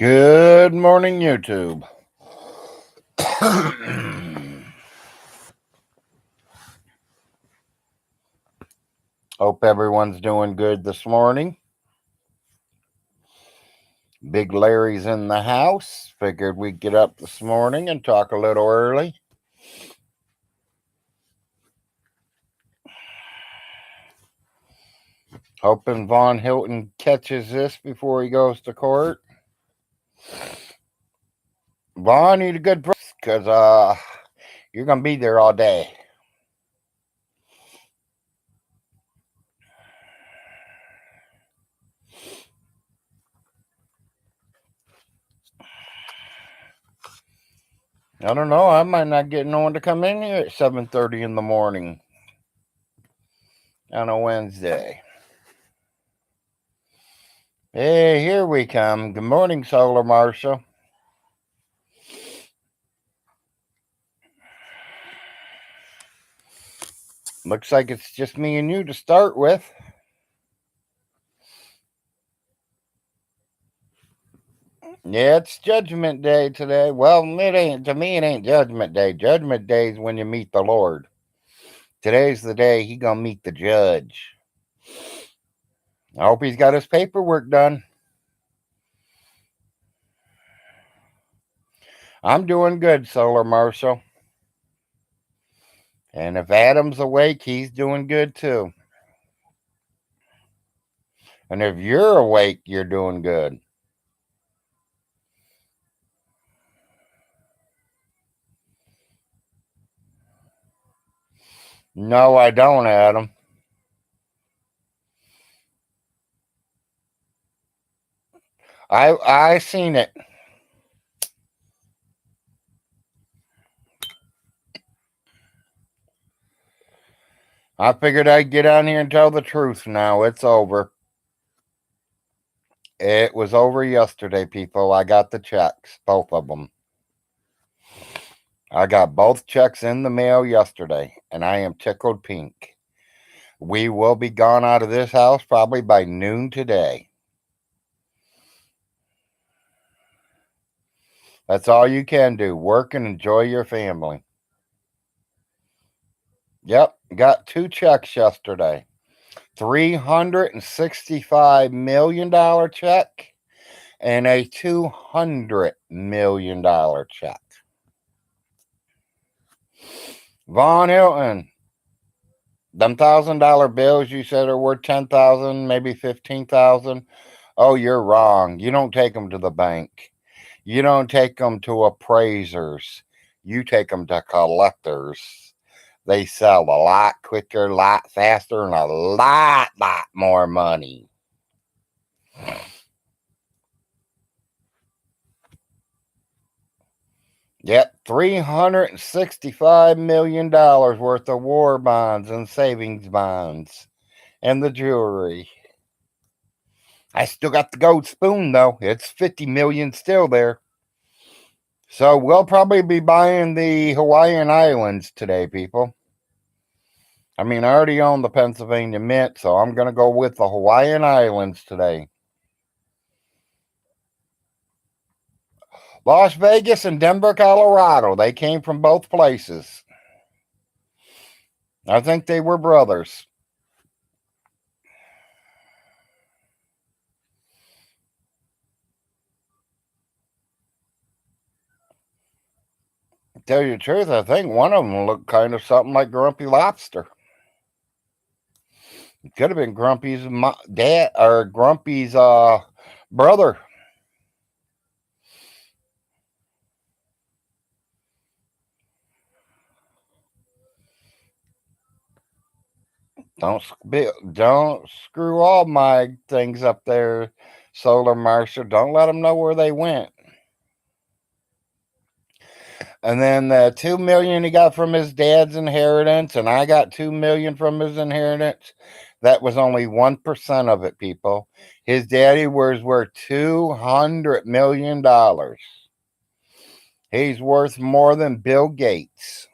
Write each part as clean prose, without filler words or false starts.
Good morning, YouTube. Hope everyone's doing good this morning. Big Larry's in the house. Figured we'd get up this morning and talk a little early. Hoping Von Hilton catches this before he goes to court. Von, eat a good breakfast, because you're going to be there all day. I don't know. I might not get no one to come in here at 7:30 in the morning on a Wednesday. Hey, here we come. Good morning, Solar Marshal. Looks like it's just me and you to start with. Yeah, it's Judgment Day today. Well, it ain't. To me, it ain't Judgment Day. Judgment Day is when you meet the Lord. Today's the day he gonna meet the judge. I hope he's got his paperwork done. I'm doing good, Solar Marshal. And if Adam's awake, he's doing good too. And if you're awake, you're doing good. No, I don't, Adam. I seen it. I figured I'd get on here and tell the truth now. It's over. It was over yesterday, people. I got the checks, both of them. I got both checks in the mail yesterday, and I am tickled pink. We will be gone out of this house probably by noon today. That's all you can do. Work and enjoy your family. Yep, got two checks yesterday. $365 million check and a $200 million check. Von Hilton, them $1,000 bills you said are worth 10,000, maybe 15,000. Oh, you're wrong. You don't take them to the bank. You don't take them to appraisers. You take them to collectors. They sell a lot quicker, a lot faster, and a lot more money. Yep, $365 million worth of war bonds and savings bonds and the jewelry. I still got the gold spoon, though. It's 50 million still there. So we'll probably be buying the Hawaiian Islands today, people. I mean, I already own the Pennsylvania Mint, so I'm going to go with the Hawaiian Islands today. Las Vegas and Denver, Colorado. They came from both places. I think they were brothers. To tell you the truth, I think one of them looked kind of something like Grumpy Lobster. It could have been Grumpy's dad or Grumpy's brother. Don't screw all my things up there, Solar Marshal. Don't let them know where they went. And then the $2 million he got from his dad's inheritance, and I got $2 million from his inheritance. That was only 1% of it, people. His daddy was worth $200 million. He's worth more than Bill Gates.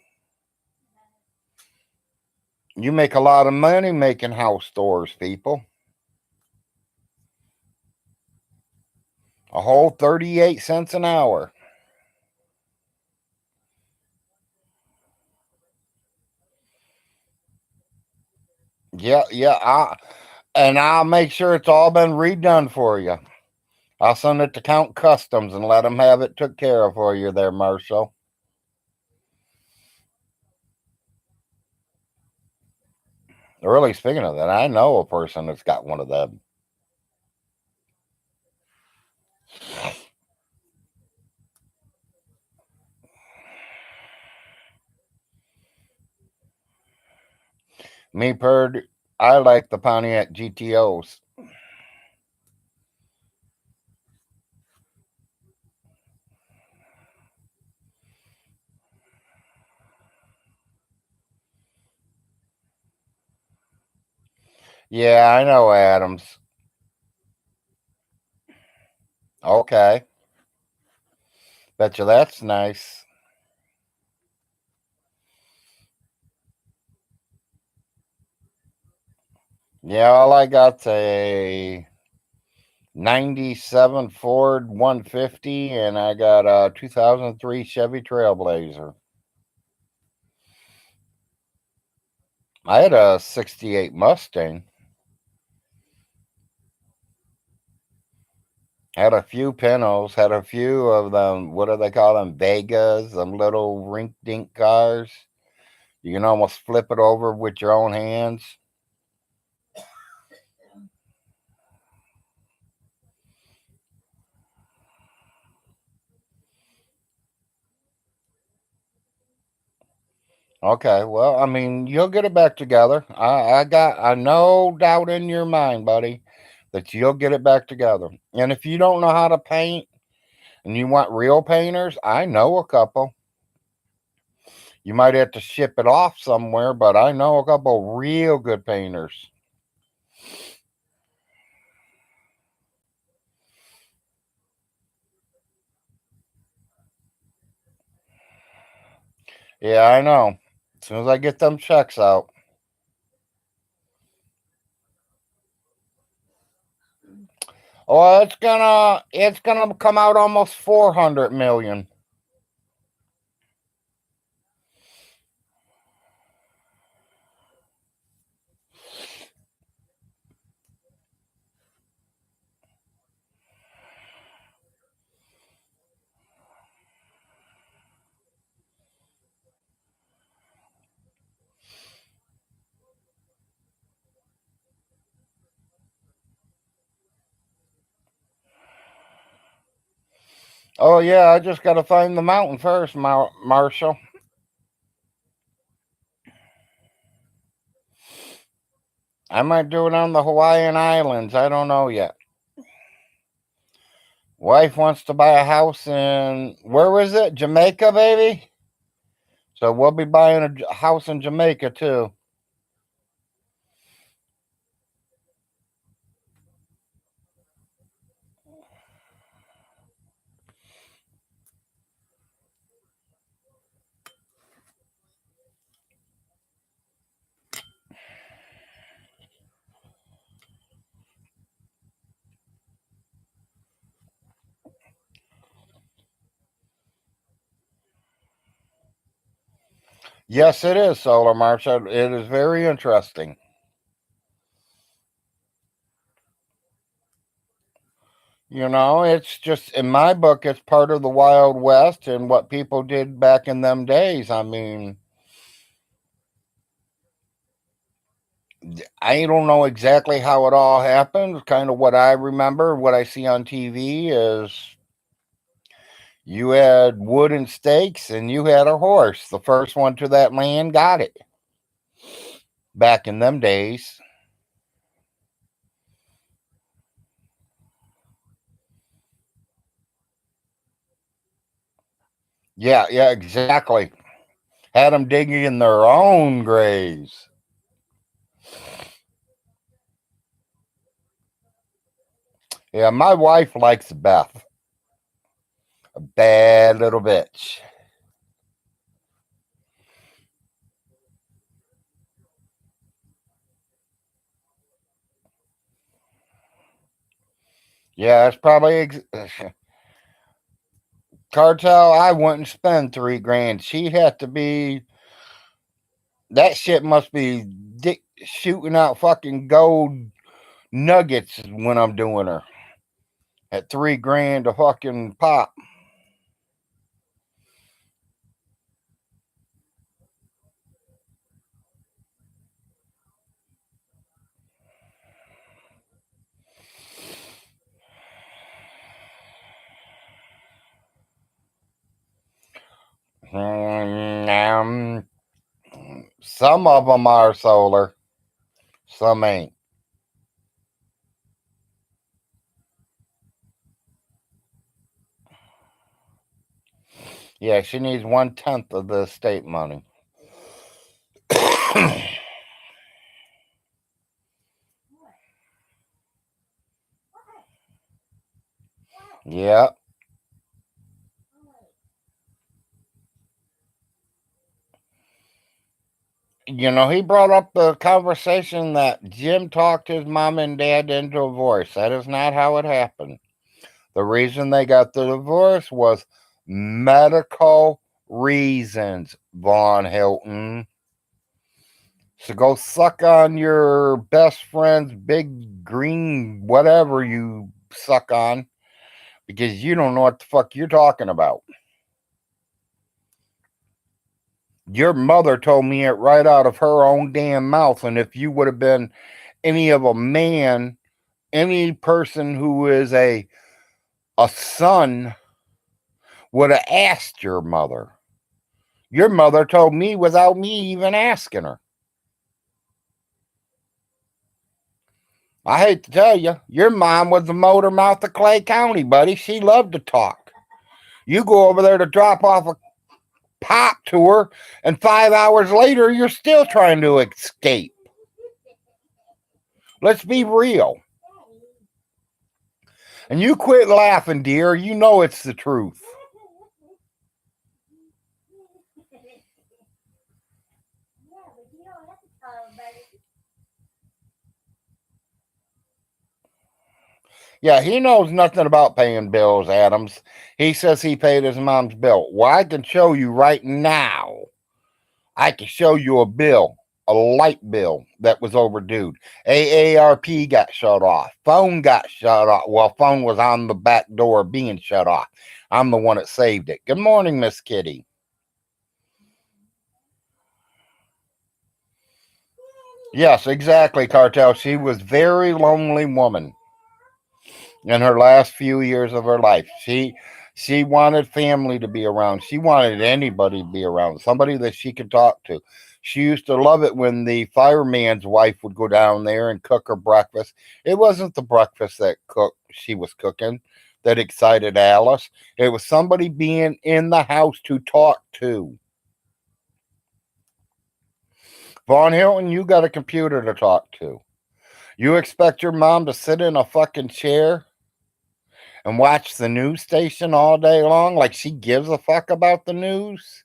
You make a lot of money making house doors, people. A whole 38 cents an hour. Yeah, yeah. And I'll make sure it's all been redone for you. I'll send it to Count Customs and let them have it took care of for you there, Marshall. Really, speaking of that, I know a person that's got one of them. Me, Perd, I like the Pontiac GTOs. Yeah, I know Adams. Okay. Bet you that's nice. Yeah, all I got's a 97 Ford 150, and I got a 2003 Chevy Trailblazer. I had a 68 Mustang. Had a few Pintos, had a few of them, what do they call them? Vegas, them little rink dink cars. You can almost flip it over with your own hands. Okay, well, I mean, you'll get it back together. I got I no doubt in your mind, buddy, that you'll get it back together. And if you don't know how to paint and you want real painters, I know a couple. You might have to ship it off somewhere, but I know a couple real good painters. Yeah, I know. As soon as I get them checks out. Oh, it's gonna come out almost 400 million. Oh yeah, I just gotta find the mountain first, Marshall. I might do it on the Hawaiian Islands. I don't know yet. Wife wants to buy a house in where was it? Jamaica, baby. So we'll be buying a house in Jamaica too. Yes, it is solar, Marshall. It is very interesting. It's just in my book, it's part of the Wild West and what people did back in them days. I mean, I don't know exactly how it all happened. Kind of what I remember, what I see on TV is you had wooden stakes and you had a horse. The first one to that land got it back in them days. Yeah, yeah, exactly. Had them digging in their own graves. Yeah, my wife likes Beth, a bad little bitch. Yeah, that's probably cartel. I wouldn't spend $3 grand. She'd have to be. That shit must be shooting out fucking gold nuggets when I'm doing her at $3 grand a fucking pop. Um, some of them are solar, some ain't. Yeah, she needs 1/10 of the estate money. Yeah. You know, he brought up the conversation that Jim talked his mom and dad into a divorce. That is not how it happened. The reason they got the divorce was medical reasons, Von Hilton. So go suck on your best friend's big green whatever you suck on because you don't know what the fuck you're talking about. Your mother told me it right out of her own damn mouth. And if you would have been any of a man, any person who is a son would have asked your mother. Your mother told me without me even asking her. I hate to tell you, your mom was the motor mouth of Clay County, buddy. She loved to talk. You go over there to drop off a pop to her, and 5 hours later, you're still trying to escape. Let's be real. And you quit laughing, dear. You know it's the truth. Yeah, he knows nothing about paying bills, Adams. He says he paid his mom's bill. Well, I can show you right now. I can show you a bill, a light bill that was overdue. AARP got shut off. Phone got shut off. Well, phone was on the back door being shut off. I'm the one that saved it. Good morning, Miss Kitty. Yes, exactly, Cartel. She was very lonely woman in her last few years of her life. She wanted family to be around. She wanted anybody to be around, somebody that she could talk to. She used to love it when the fireman's wife would go down there and cook her breakfast. It wasn't the breakfast that she was cooking that excited Alice. It was somebody being in the house to talk to. Von Hilton, you got a computer to talk to. You expect your mom to sit in a fucking chair and watch the news station all day long like she gives a fuck about the news?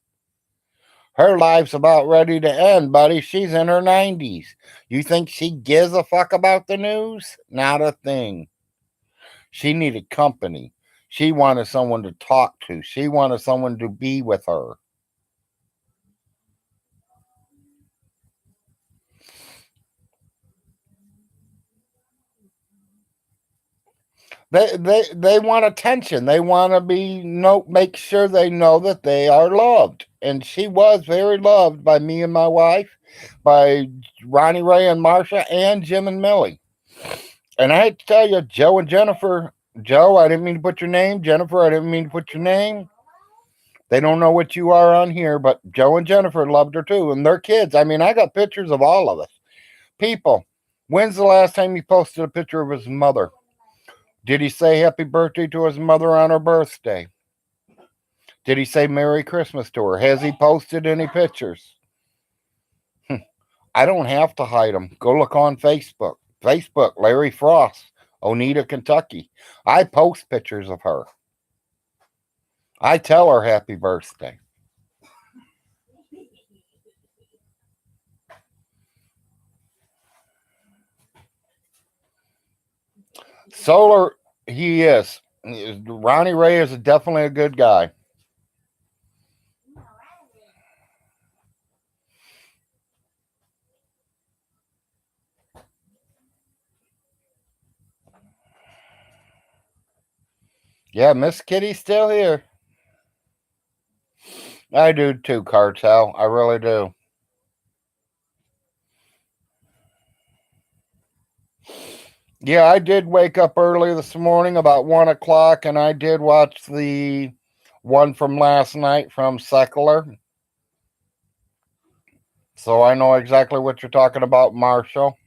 Her life's about ready to end, buddy. She's in her 90s. You think she gives a fuck about the news? Not a thing. She needed company. She wanted someone to talk to. She wanted someone to be with her. They want attention. They want to make sure they know that they are loved. And she was very loved by me and my wife, by Ronnie Ray and Marsha, and Jim and Millie. And I hate to tell you, Joe and Jennifer. Joe, I didn't mean to put your name. Jennifer, I didn't mean to put your name. They don't know what you are on here, but Joe and Jennifer loved her too, and their kids. I mean, I got pictures of all of us. People, when's the last time you posted a picture of his mother? Did he say happy birthday to his mother on her birthday? Did he say Merry Christmas to her? Has he posted any pictures? I don't have to hide them. Go look on Facebook. Facebook, Larry Frost, Oneida, Kentucky. I post pictures of her. I tell her happy birthday. Solar He is. Ronnie Ray is definitely a good guy. Yeah, Miss Kitty's still here. I do too, Cartel. I really do. Yeah, I did wake up early this morning about 1 o'clock, and I did watch the one from last night from Secular. So I know exactly what you're talking about, Marshall.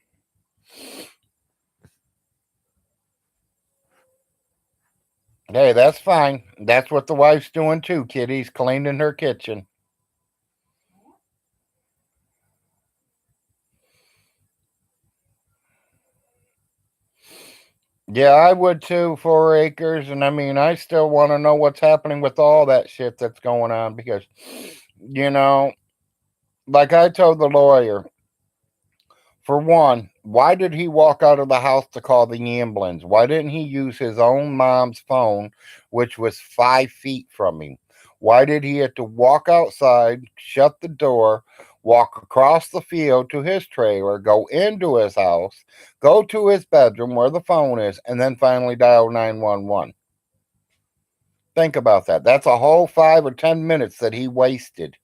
Hey, that's fine. That's what the wife's doing too, Kitty's cleaning her kitchen. Yeah, I would too, 4 acres. And I mean, I still want to know what's happening with all that shit that's going on because, you know, like I told the lawyer, for one, why did he walk out of the house to call the ambulance? Why didn't he use his own mom's phone, which was 5 feet from him? Why did he have to walk outside, shut the door, walk across the field to his trailer, go into his house, go to his bedroom where the phone is, and then finally dial 911? Think about that. That's a whole 5 or 10 minutes that he wasted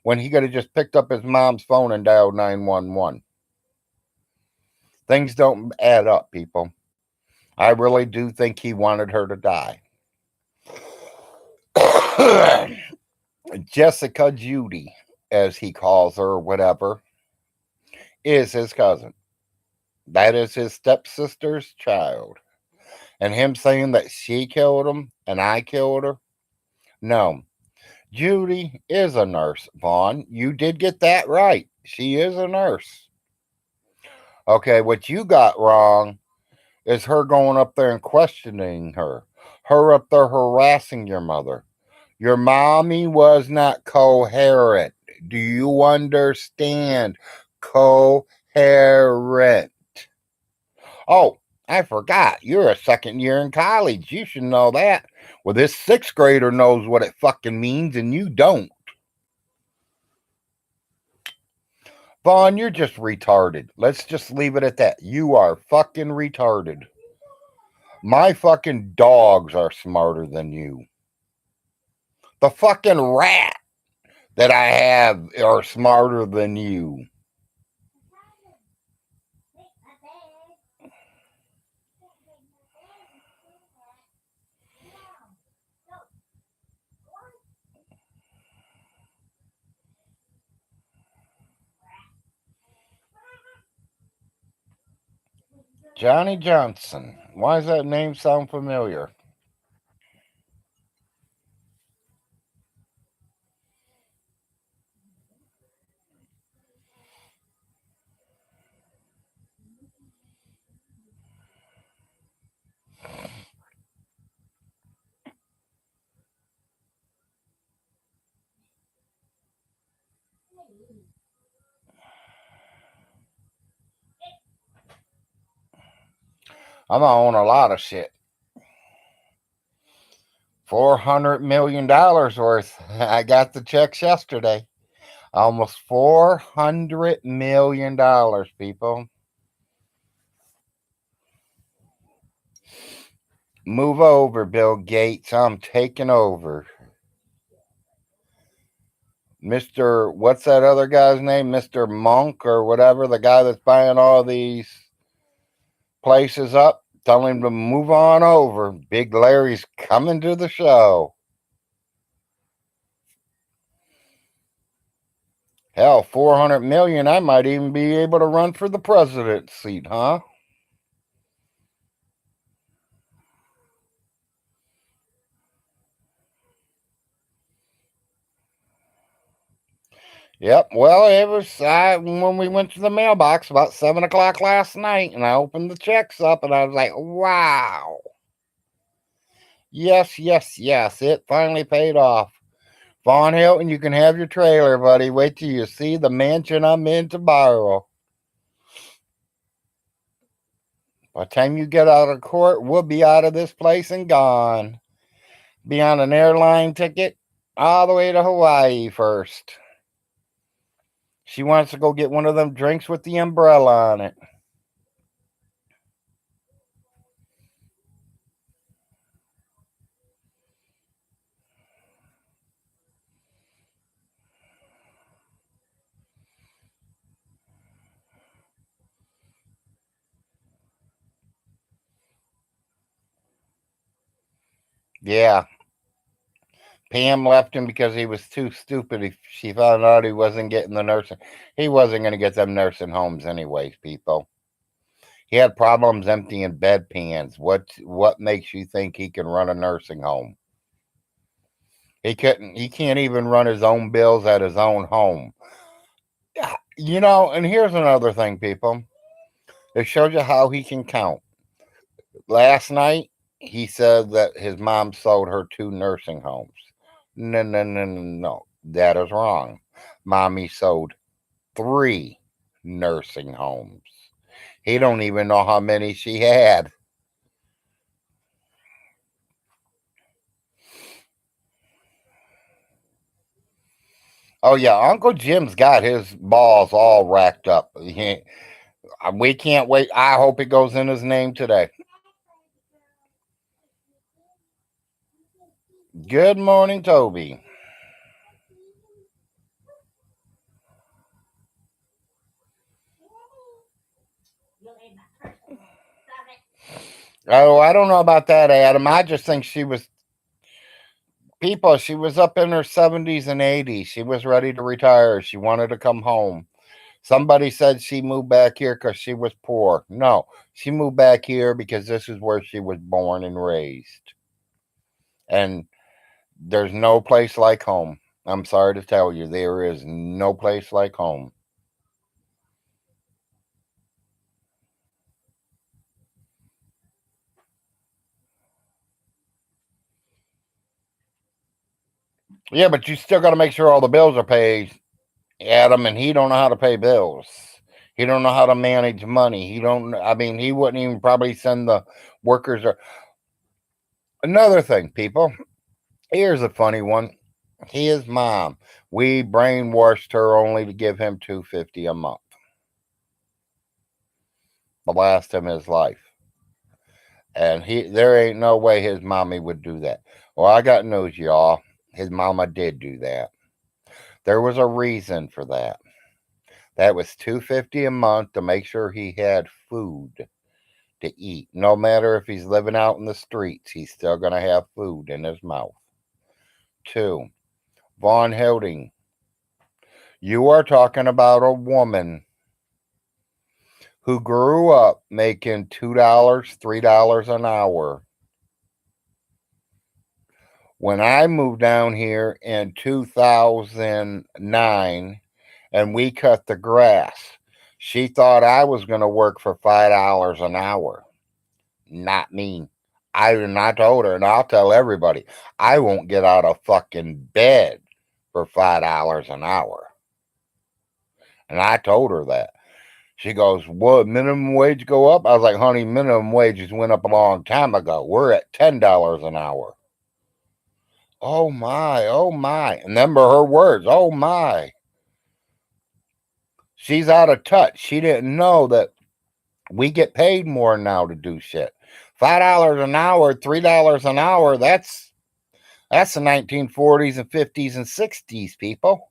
when he could have just picked up his mom's phone and dialed 911. Things don't add up, people. I really do think he wanted her to die. Jessica Judy, as he calls her, or whatever, is his cousin. That is his stepsister's child. And him saying that she killed him and I killed her? No. Judy is a nurse, Vaughn. You did get that right. She is a nurse. Okay, what you got wrong is her going up there and questioning her. Her up there harassing your mother. Your mommy was not coherent. Do you understand? Coherent. Oh, I forgot. You're a second year in college. You should know that. Well, this sixth grader knows what it fucking means, and you don't. Vaughn, you're just retarded. Let's just leave it at that. You are fucking retarded. My fucking dogs are smarter than you. The fucking rat that I have are smarter than you. Johnny Johnson. Why does that name sound familiar? I'm gonna own a lot of shit. $400 million worth. I got the checks yesterday. Almost $400 million, people. Move over, Bill Gates. I'm taking over. Mr. What's that other guy's name? Mr. Monk or whatever, the guy that's buying all these places up. Tell him to move on over. Big Larry's coming to the show. Hell, 400 million, I might even be able to run for the president's seat, huh? Yep. Well, it was when we went to the mailbox about 7 o'clock last night, and I opened the checks up, and I was like, "Wow, yes, yes, yes! It finally paid off." Vaughn Hilton, you can have your trailer, buddy. Wait till you see the mansion I'm in tomorrow. By the time you get out of court, we'll be out of this place and gone. Be on an airline ticket all the way to Hawaii first. She wants to go get one of them drinks with the umbrella on it. Yeah. Pam left him because he was too stupid. She found out he wasn't getting the nursing. He wasn't going to get them nursing homes anyways, people. He had problems emptying bedpans. What makes you think he can run a nursing home? He couldn't. He can't even run his own bills at his own home. And here's another thing, people. It shows you how he can count. Last night, he said that his mom sold her 2 nursing homes. No, no, no, no, no. That is wrong. Mommy sold 3 nursing homes. He don't even know how many she had. Oh yeah, Uncle Jim's got his balls all racked up. We can't wait. I hope it goes in his name today. Good morning, Toby. Oh, I don't know about that, Adam. I just think she was up in her 70s and 80s. She was ready to retire. She wanted to come home. Somebody said she moved back here because she was poor. No, she moved back here because this is where she was born and raised. And there's no place like home. I'm sorry to tell you, there is no place like home. Yeah, but you still got to make sure all the bills are paid, Adam, and he don't know how to pay bills. He don't know how to manage money. He don't. I mean, he wouldn't even probably send the workers. Or another thing, people. Here's a funny one. His mom. We brainwashed her only to give him $250 a month. The last of his life, and there ain't no way his mommy would do that. Well, I got news, y'all. His mama did do that. There was a reason for that. That was $250 a month to make sure he had food to eat. No matter if he's living out in the streets, he's still gonna have food in his mouth. 2. Von Hilding. You are talking about a woman who grew up making $2, $3 an hour. When I moved down here in 2009 and we cut the grass, she thought I was going to work for $5 an hour. Not me. I told her, and I'll tell everybody, I won't get out of fucking bed for $5 an hour. And I told her that. She goes, "What, minimum wage go up?" I was like, "Honey, minimum wages went up a long time ago. We're at $10 an hour." Oh my, oh my. And them were her words. Oh my. She's out of touch. She didn't know that we get paid more now to do shit. $5 an hour, $3 an hour, that's the 1940s and 50s and 60s, people.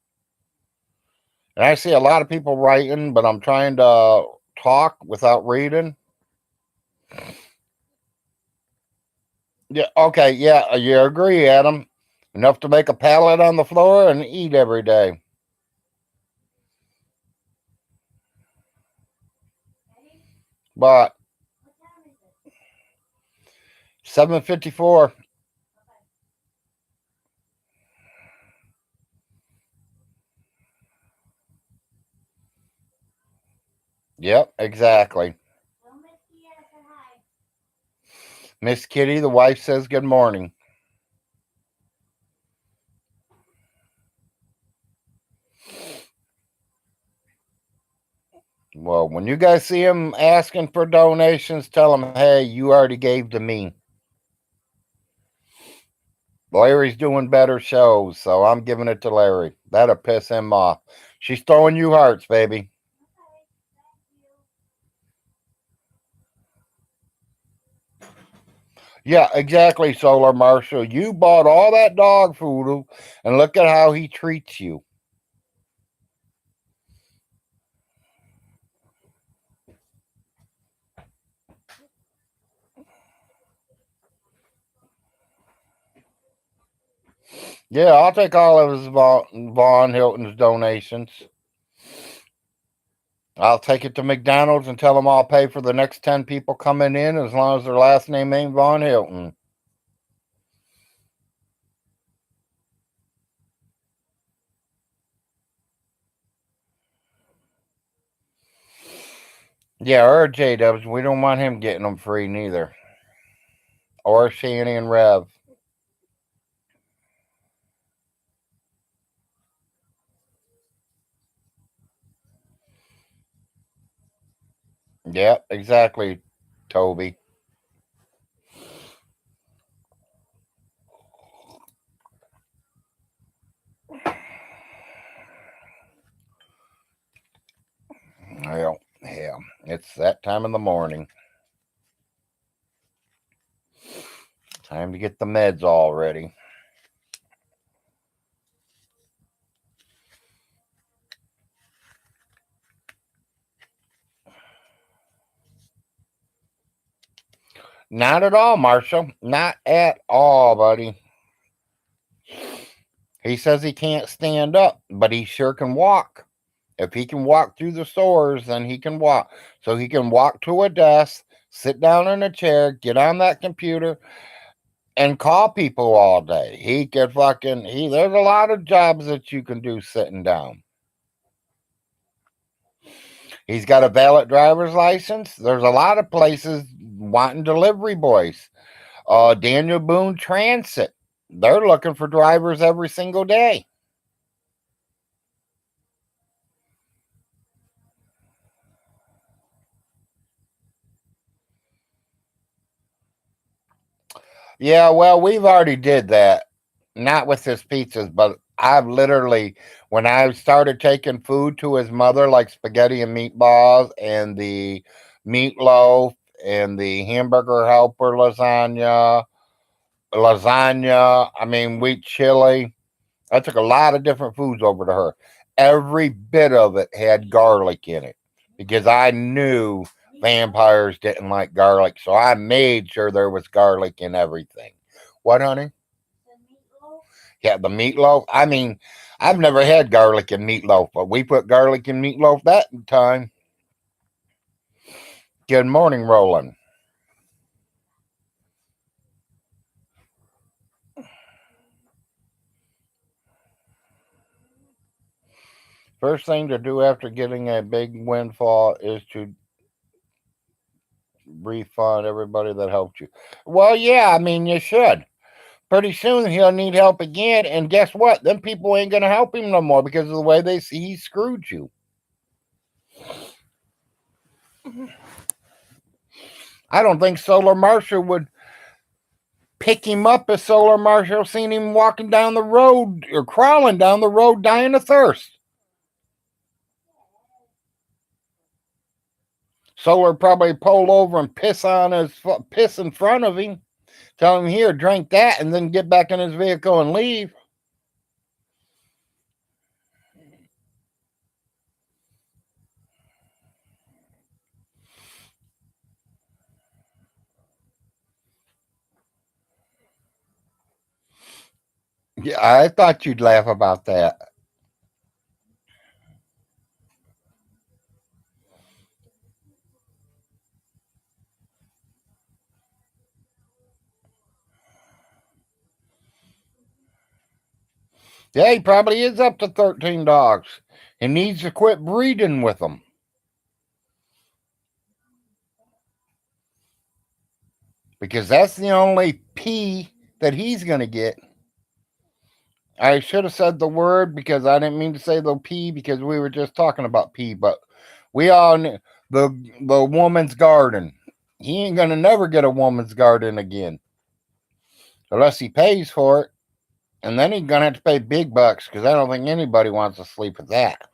And I see a lot of people writing, but I'm trying to talk without reading. Yeah, okay, yeah, you agree, Adam. Enough to make a pallet on the floor and eat every day. But 7:54. Yep, exactly. Miss Kitty, the wife, says good morning. Well, when you guys see him asking for donations, tell him, hey, you already gave to me. Larry's doing better shows, so I'm giving it to Larry. That'll piss him off. She's throwing you hearts, baby. Yeah, exactly, Solar Marshall. You bought all that dog food, and look at how he treats you. Yeah, I'll take all of his Vaughn Hilton's donations. I'll take it to McDonald's and tell them I'll pay for the next 10 people coming in as long as their last name ain't Vaughn Hilton. Yeah, or J Dubs. We don't want him getting them free neither. Or Shanny and Rev. Yep, exactly, Toby. Well, yeah, it's that time in the morning. Time to get the meds all ready. Not at all, Marshall. Not at all, buddy. He says he can't stand up, but he sure can walk. If he can walk through the stores, then he can walk. So he can walk to a desk, sit down in a chair, get on that computer, and call people all day. He could fucking there's a lot of jobs that you can do sitting down. He's got a valid driver's license. There's a lot of places wanting delivery boys. Daniel Boone Transit. They're looking for drivers every single day. Yeah, well, we've already did that. Not with his pizzas, but I've literally, when I started taking food to his mother, like spaghetti and meatballs and the meatloaf and the hamburger helper lasagna, I mean, wheat chili. I took a lot of different foods over to her. Every bit of it had garlic in it because I knew vampires didn't like garlic. So I made sure there was garlic in everything. What, honey? Yeah, the meatloaf. I mean, I've never had garlic in meatloaf, but we put garlic in meatloaf that time. Good morning, Roland. First thing to do after getting a big windfall is to refund everybody that helped you. Well, yeah, I mean, you should. Pretty soon he'll need help again, and guess what? Them people ain't gonna help him no more because of the way they see he screwed you. I don't think Solar Marshall would pick him up if Solar Marshall seen him walking down the road or crawling down the road dying of thirst. Solar probably pull over and piss in front of him, tell him here, drink that, and then get back in his vehicle and leave. Yeah, I thought you'd laugh about that. Yeah, he probably is up to 13 dogs. He needs to quit breeding with them because that's the only P that he's going to get. I should have said the word because I didn't mean to say the P because we were just talking about P, but We all knew the woman's garden. He ain't gonna never get a woman's garden again unless he pays for it, and then he's gonna have to pay big bucks because I don't think anybody wants to sleep with that.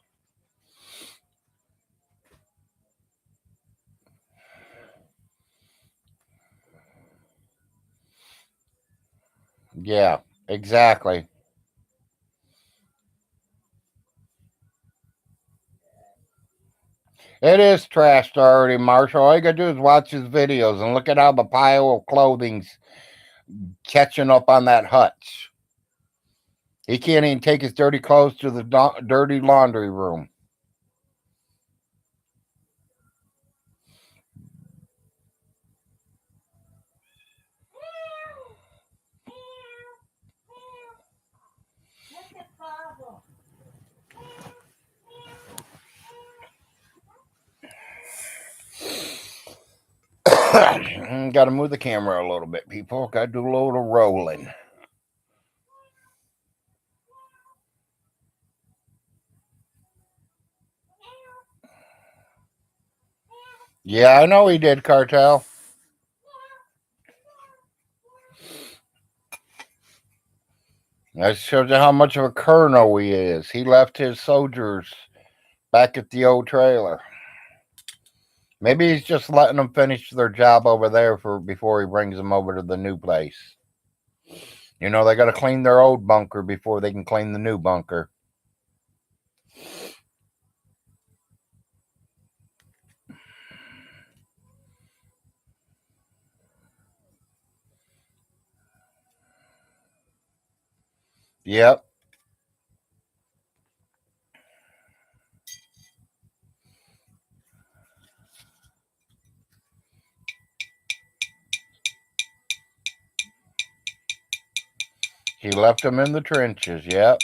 Yeah, exactly. It is trashed already, Marshall. All you gotta do is watch his videos and look at how the pile of clothing's catching up on that hutch. He can't even take his dirty clothes to the dirty laundry room. Gotta move the camera a little bit, people. Gotta do a little rolling. Yeah, I know he did, Cartel. That shows you how much of a colonel he is. He left his soldiers back at the old trailer. Maybe he's just letting them finish their job over there before he brings them over to the new place. You know, they got to clean their old bunker before they can clean the new bunker. Yep. He left them in the trenches. Yep.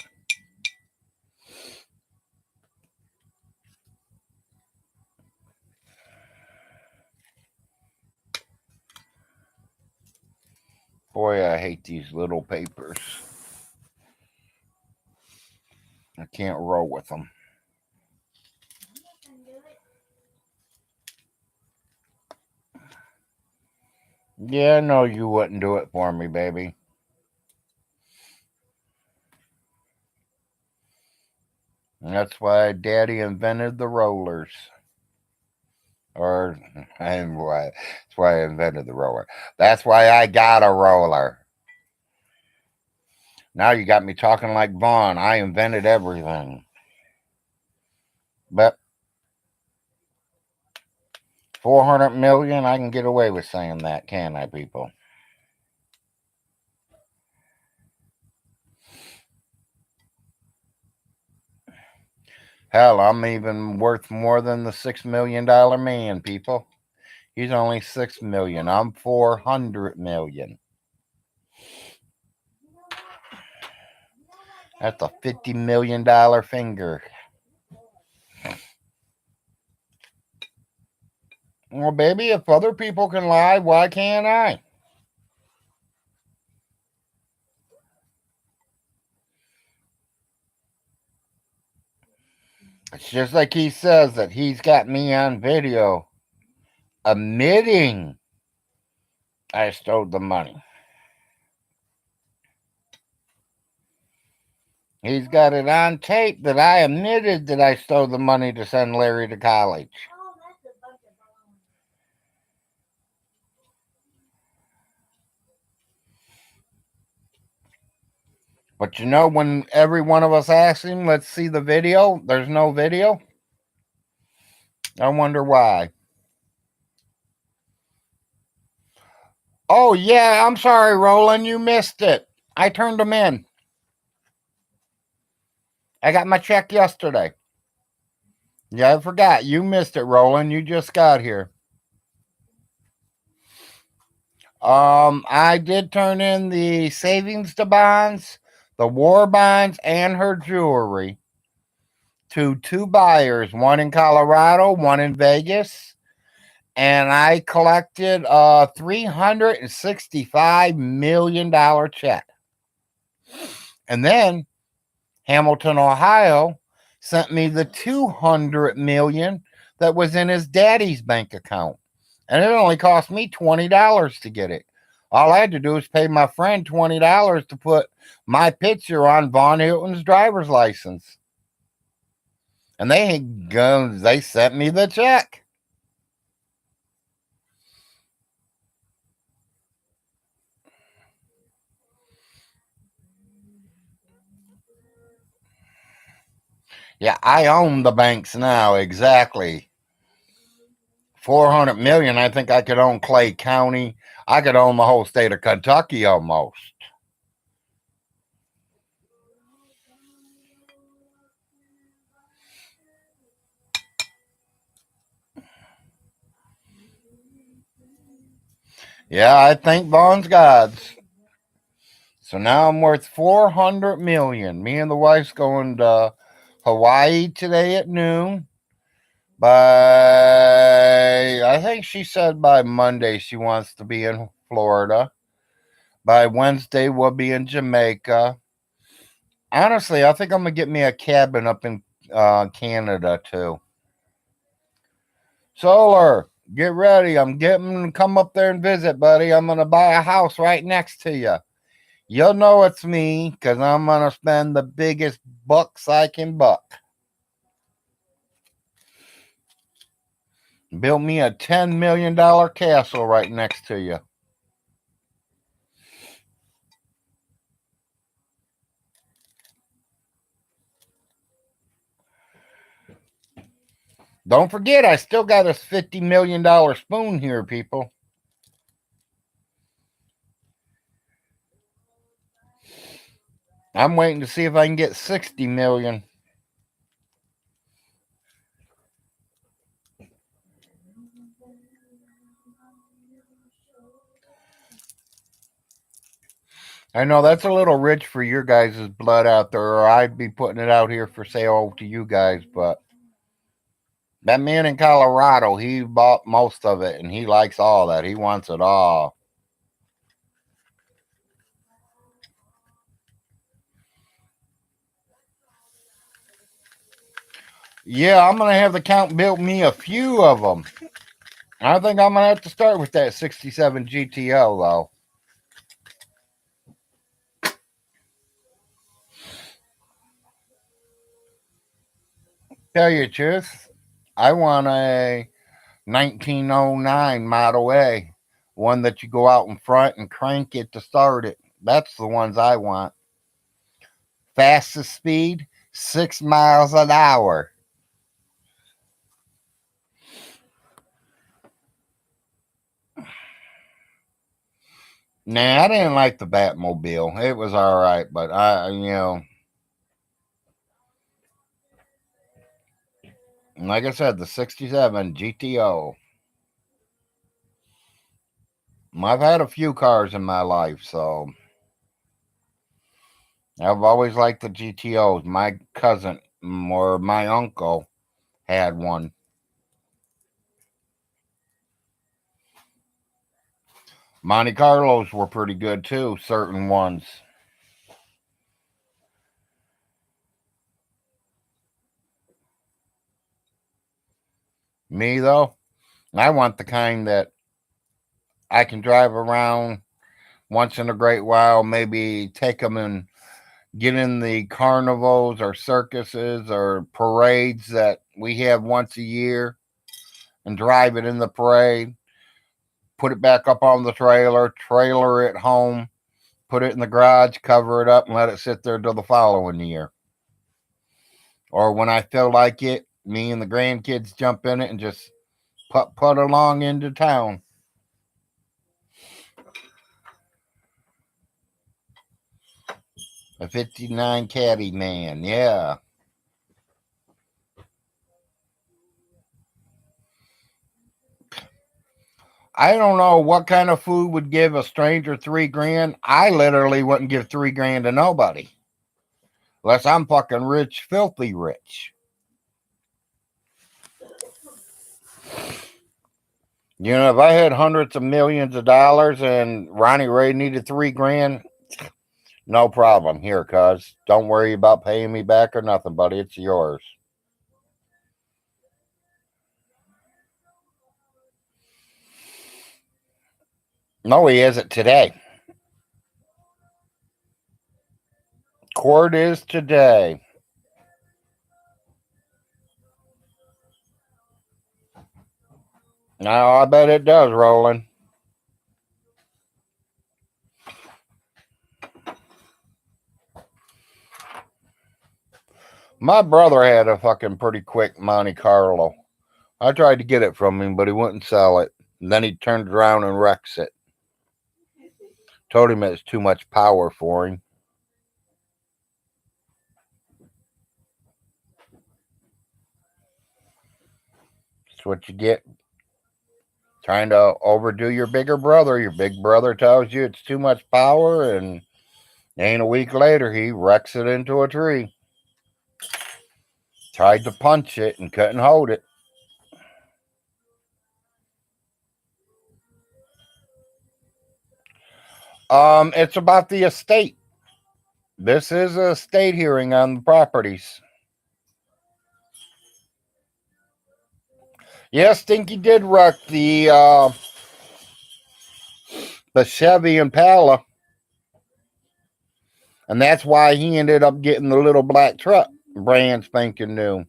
Boy, I hate these little papers. I can't roll with them. Yeah, I know you wouldn't do it for me, baby. And that's why Daddy invented the rollers. Or, that's why I invented the roller. That's why I got a roller. Now you got me talking like Vaughn. I invented everything. But 400 million, I can get away with saying that, can I, people? Hell, I'm even worth more than the $6 million man, people. He's only 6 million. I'm 400 million. That's a $50 million finger. Well, baby, if other people can lie, why can't I? It's just like he says that he's got me on video admitting I stole the money. He's got it on tape that I admitted that I stole the money to send Larry to college. But you know, when every one of us asks him, let's see the video, there's no video. I wonder why. Oh, yeah, I'm sorry, Roland, you missed it. I turned them in. I got my check yesterday. Yeah, I forgot. You missed it, Roland. You just got here. I did turn in the savings to bonds, the war bonds, and her jewelry to two buyers, one in Colorado, one in Vegas. And I collected a $365 million check. And then Hamilton, Ohio sent me the $200 million that was in his daddy's bank account. And it only cost me $20 to get it. All I had to do was pay my friend $20 to put my picture on Von Hilton's driver's license. And they sent me the check. Yeah, I own the banks now, exactly. 400 million. I think I could own Clay County. I could own the whole state of Kentucky almost. Yeah, I think Vaughn's God's. So now I'm worth 400 million. Me and the wife's going to Hawaii today at noon. I think she said by Monday she wants to be in Florida. By Wednesday we'll be in Jamaica. Honestly, I think I'm gonna get me a cabin up in Canada too. Solar, get ready. I'm getting come up there and visit, buddy. I'm gonna buy a house right next to you. You'll know it's me because I'm gonna spend the biggest bucks I can buck. Built me a $10 million castle right next to you. Don't forget, I still got a $50 million spoon here, people. I'm waiting to see if I can get 60 million. I know that's a little rich for your guys' blood out there, or I'd be putting it out here for sale to you guys, but that man in Colorado, he bought most of it and he likes all that. He wants it all. Yeah, I'm going to have the count build me a few of them. I think I'm going to have to start with that 67 GTO, though. Tell you the truth, I want a 1909 Model A, one that you go out in front and crank it to start it. That's the ones I want. Fastest speed, 6 miles an hour. Nah, I didn't like the Batmobile. It was all right, but like I said, the 67 GTO. I've had a few cars in my life, so I've always liked the GTOs. My cousin or my uncle had one. Monte Carlos were pretty good too, certain ones. Me though, I want the kind that I can drive around once in a great while, maybe take them and get in the carnivals or circuses or parades that we have once a year and drive it in the parade, put it back up on the trailer it home, put it in the garage, cover it up, and let it sit there till the following year. Or when I feel like it, me and the grandkids jump in it and just put along into town. A 59 Caddy man, yeah. I don't know what kind of food would give a stranger 3 grand. I literally wouldn't give 3 grand to nobody. Unless I'm fucking rich, filthy rich. You know, if I had hundreds of millions of dollars and Ronnie Ray needed 3 grand, no problem. Here, cuz. Don't worry about paying me back or nothing, buddy. It's yours. No, he isn't today. Court is today. Now, I bet it does, Roland. My brother had a fucking pretty quick Monte Carlo. I tried to get it from him, but he wouldn't sell it. And then he turned around and wrecks it. Told him it's too much power for him. That's what you get. Trying to overdo your bigger brother. Your big brother tells you it's too much power, and ain't a week later, he wrecks it into a tree. Tried to punch it and couldn't hold it. It's about the estate. This is a estate hearing on the properties. Yes, Stinky did wreck the Chevy Impala, and that's why he ended up getting the little black truck, brand spanking new.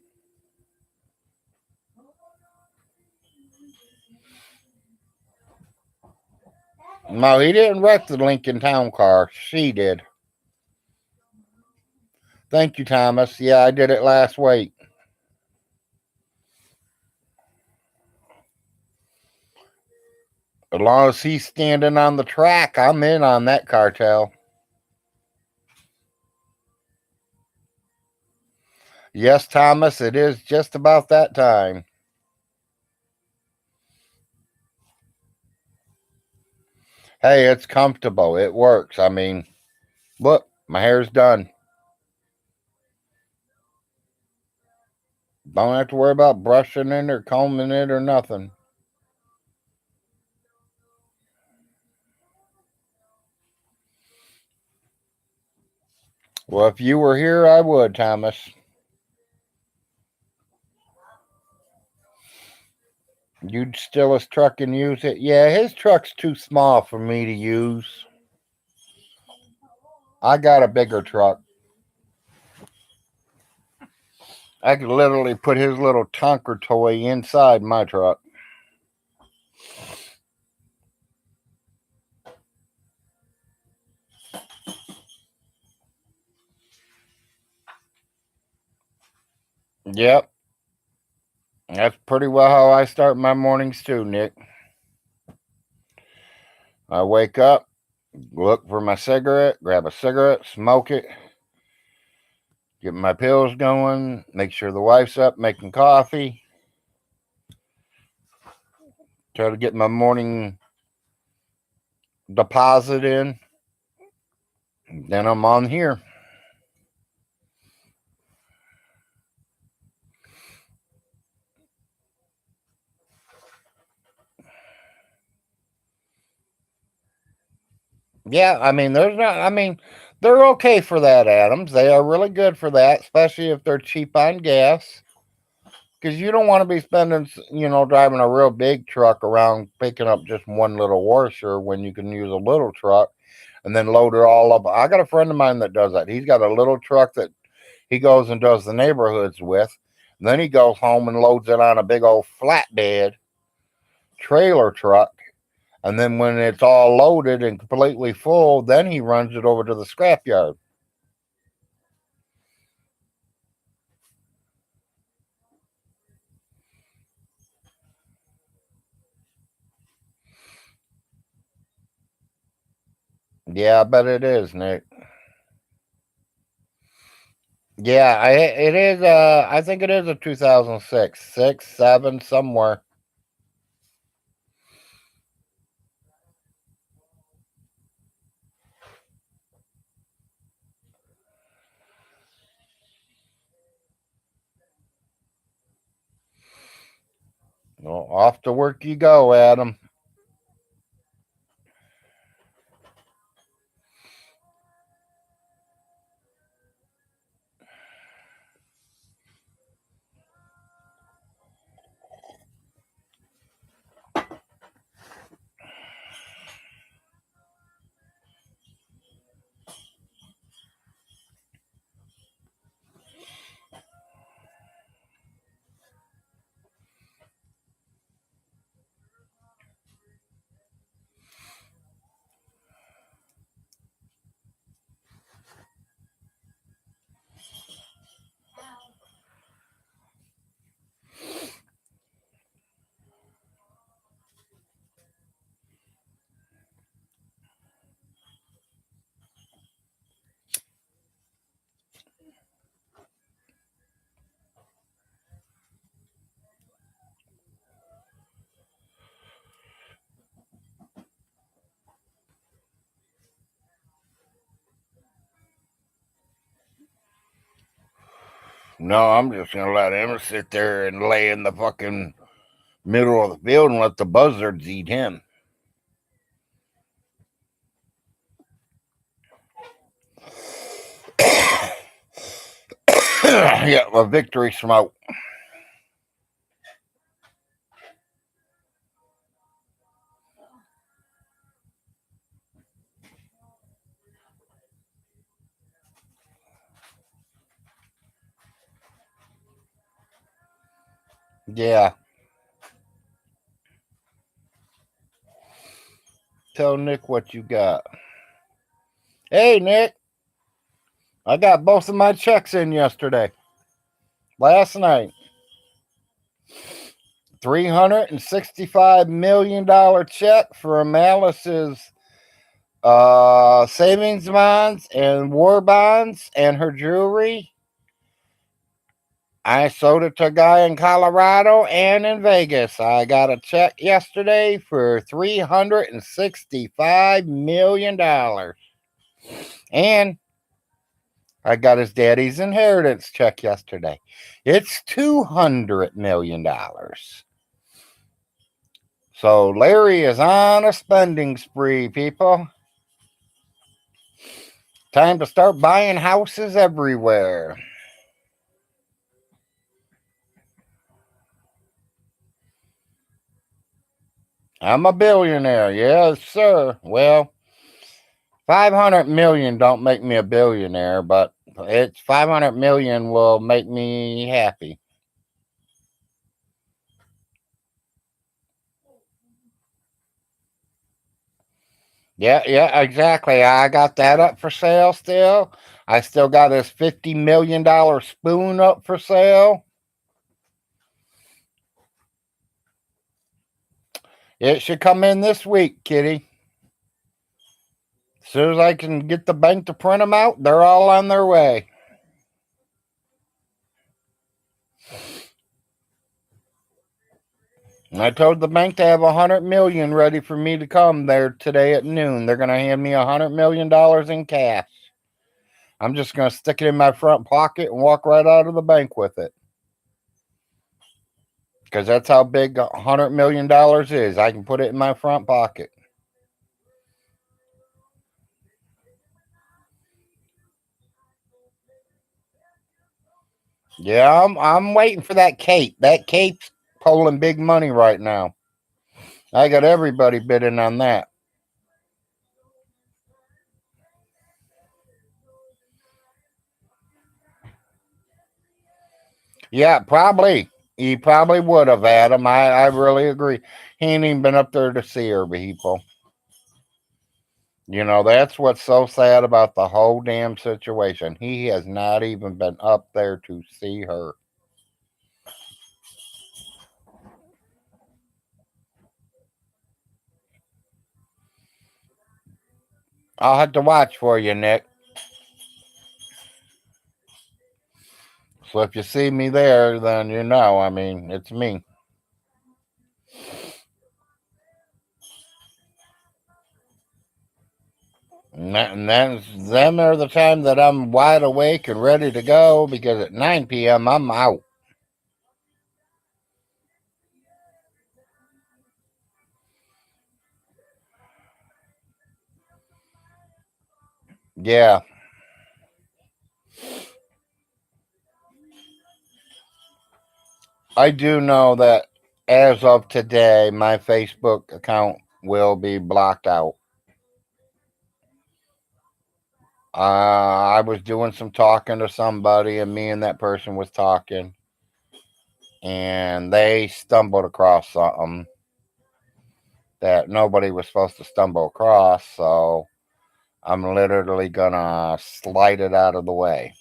No, he didn't wreck the Lincoln Town Car. She did. Thank you, Thomas. Yeah, I did it last week. As long as he's standing on the track, I'm in on that cartel. Yes, Thomas, it is just about that time. Hey, it's comfortable. It works. I mean, look, my hair's done. Don't have to worry about brushing it or combing it or nothing. Well, if you were here, I would, Thomas. You'd steal his truck and use it? Yeah, his truck's too small for me to use. I got a bigger truck. I could literally put his little Tonker toy inside my truck. Yep. That's pretty well how I start my mornings too, Nick. I wake up, look for my cigarette, grab a cigarette, smoke it, get my pills going, make sure the wife's up making coffee, try to get my morning deposit in. Then I'm on here. Yeah, I mean, they're okay for that, Adams. They are really good for that, especially if they're cheap on gas. Because you don't want to be spending, driving a real big truck around picking up just one little washer when you can use a little truck and then load it all up. I got a friend of mine that does that. He's got a little truck that he goes and does the neighborhoods with. And then he goes home and loads it on a big old flatbed trailer truck. And then when it's all loaded and completely full, then he runs it over to the scrapyard. Yeah, I bet it is, Nick. Yeah, it is. I think it is a 2006, 6, 7, somewhere. Well, off to work you go, Adam. No, I'm just gonna let him sit there and lay in the fucking middle of the field and let the buzzards eat him. Yeah, a victory smoke. Yeah. Tell Nick what you got. Hey, Nick. I got both of my checks in yesterday. Last night. $365 million check from Alice's savings bonds and war bonds and her jewelry. I sold it to a guy in Colorado and in Vegas. I got a check yesterday for $365 million. And I got his daddy's inheritance check yesterday. It's $200 million. So Larry is on a spending spree, people. Time to start buying houses everywhere. I'm a billionaire. Yes, sir. Well, 500 million don't make me a billionaire, but it's 500 million will make me happy. Yeah, exactly. I got that up for sale still. I still got this $50 million spoon up for sale. It should come in this week, kitty. As soon as I can get the bank to print them out, they're all on their way. And I told the bank to have 100 million ready for me to come there today at noon. They're going to hand me $100 million in cash. I'm just going to stick it in my front pocket and walk right out of the bank with it. Because that's how big $100 million is. I can put it in my front pocket. Yeah, I'm waiting for that cape. That cape's pulling big money right now. I got everybody bidding on that. Yeah, probably. He probably would have, Adam. I really agree. He ain't even been up there to see her, people. You know, that's what's so sad about the whole damn situation. He has not even been up there to see her. I'll have to watch for you, Nick. So if you see me there, then you know, I mean, it's me. And them are the time that I'm wide awake and ready to go because at 9 p.m. I'm out. Yeah, I do know that as of today, my Facebook account will be blocked out. I was doing some talking to somebody, and me and that person was talking, and they stumbled across something that nobody was supposed to stumble across. So I'm literally gonna slide it out of the way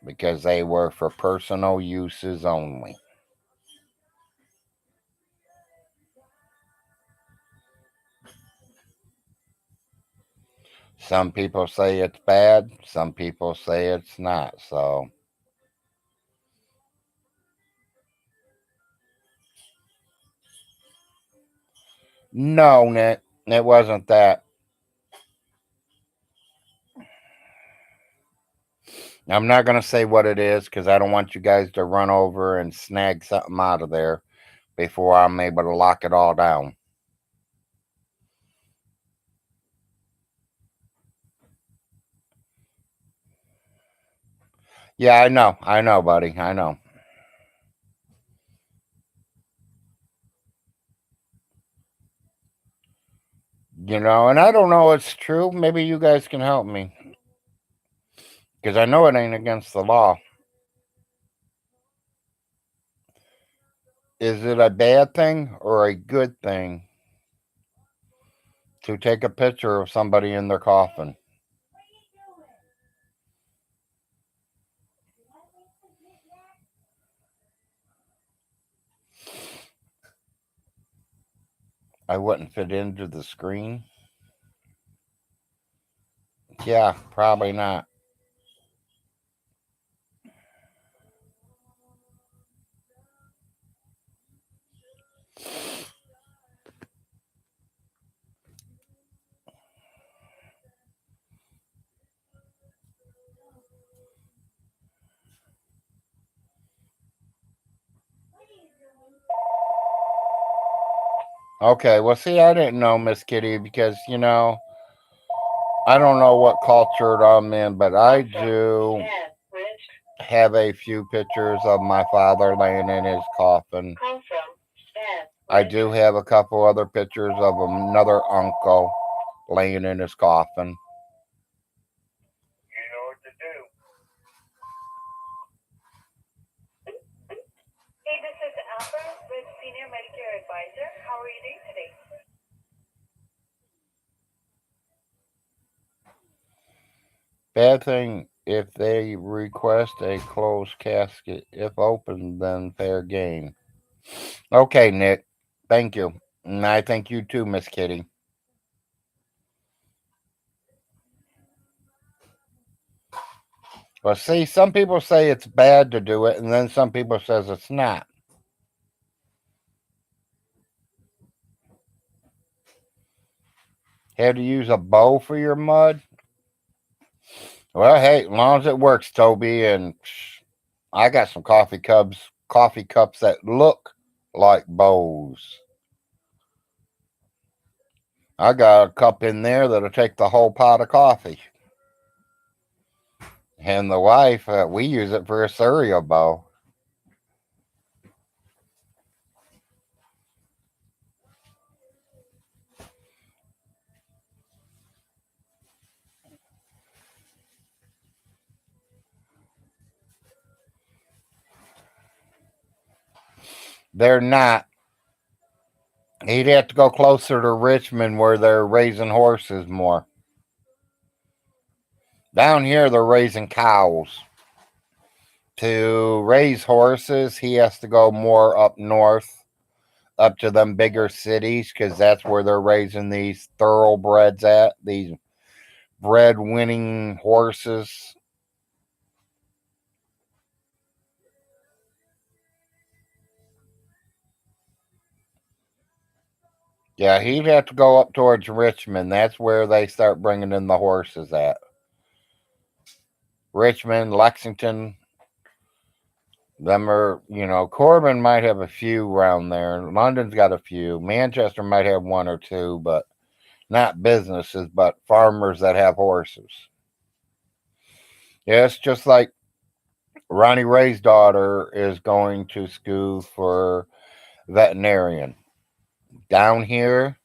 because they were for personal uses only. Some people say it's bad, some people say it's not. So, no, Nick, it wasn't that. I'm not going to say what it is because I don't want you guys to run over and snag something out of there before I'm able to lock it all down. Yeah, I know, buddy, I know. And I don't know it's true. Maybe you guys can help me because I know it ain't against the law. Is it a bad thing or a good thing to take a picture of somebody in their coffin? I wouldn't fit into the screen. Yeah, probably not. Okay, well, see, I didn't know, Miss Kitty, because, I don't know what culture I'm in, but I do have a few pictures of my father laying in his coffin. I do have a couple other pictures of another uncle laying in his coffin. Bad thing if they request a closed casket. If open, then fair game. Okay, Nick. Thank you. And I thank you too, Miss Kitty. Well, see, some people say it's bad to do it, and then some people says it's not. Had to use a bow for your mud? Well, hey, as long as it works, Toby, and I got some coffee cups that look like bows. I got a cup in there that'll take the whole pot of coffee. And the wife, we use it for a cereal bowl. They're not. He'd have to go closer to Richmond where they're raising horses more. Down here, they're raising cows. To raise horses, he has to go more up north, up to them bigger cities, because that's where they're raising these thoroughbreds at, these bread winning horses. Yeah, he'd have to go up towards Richmond. That's where they start bringing in the horses at. Richmond, Lexington, them are, Corbin might have a few around there. London's got a few. Manchester might have one or two, but not businesses, but farmers that have horses. Yeah, it's just like Ronnie Ray's daughter is going to school for veterinarian. Down here,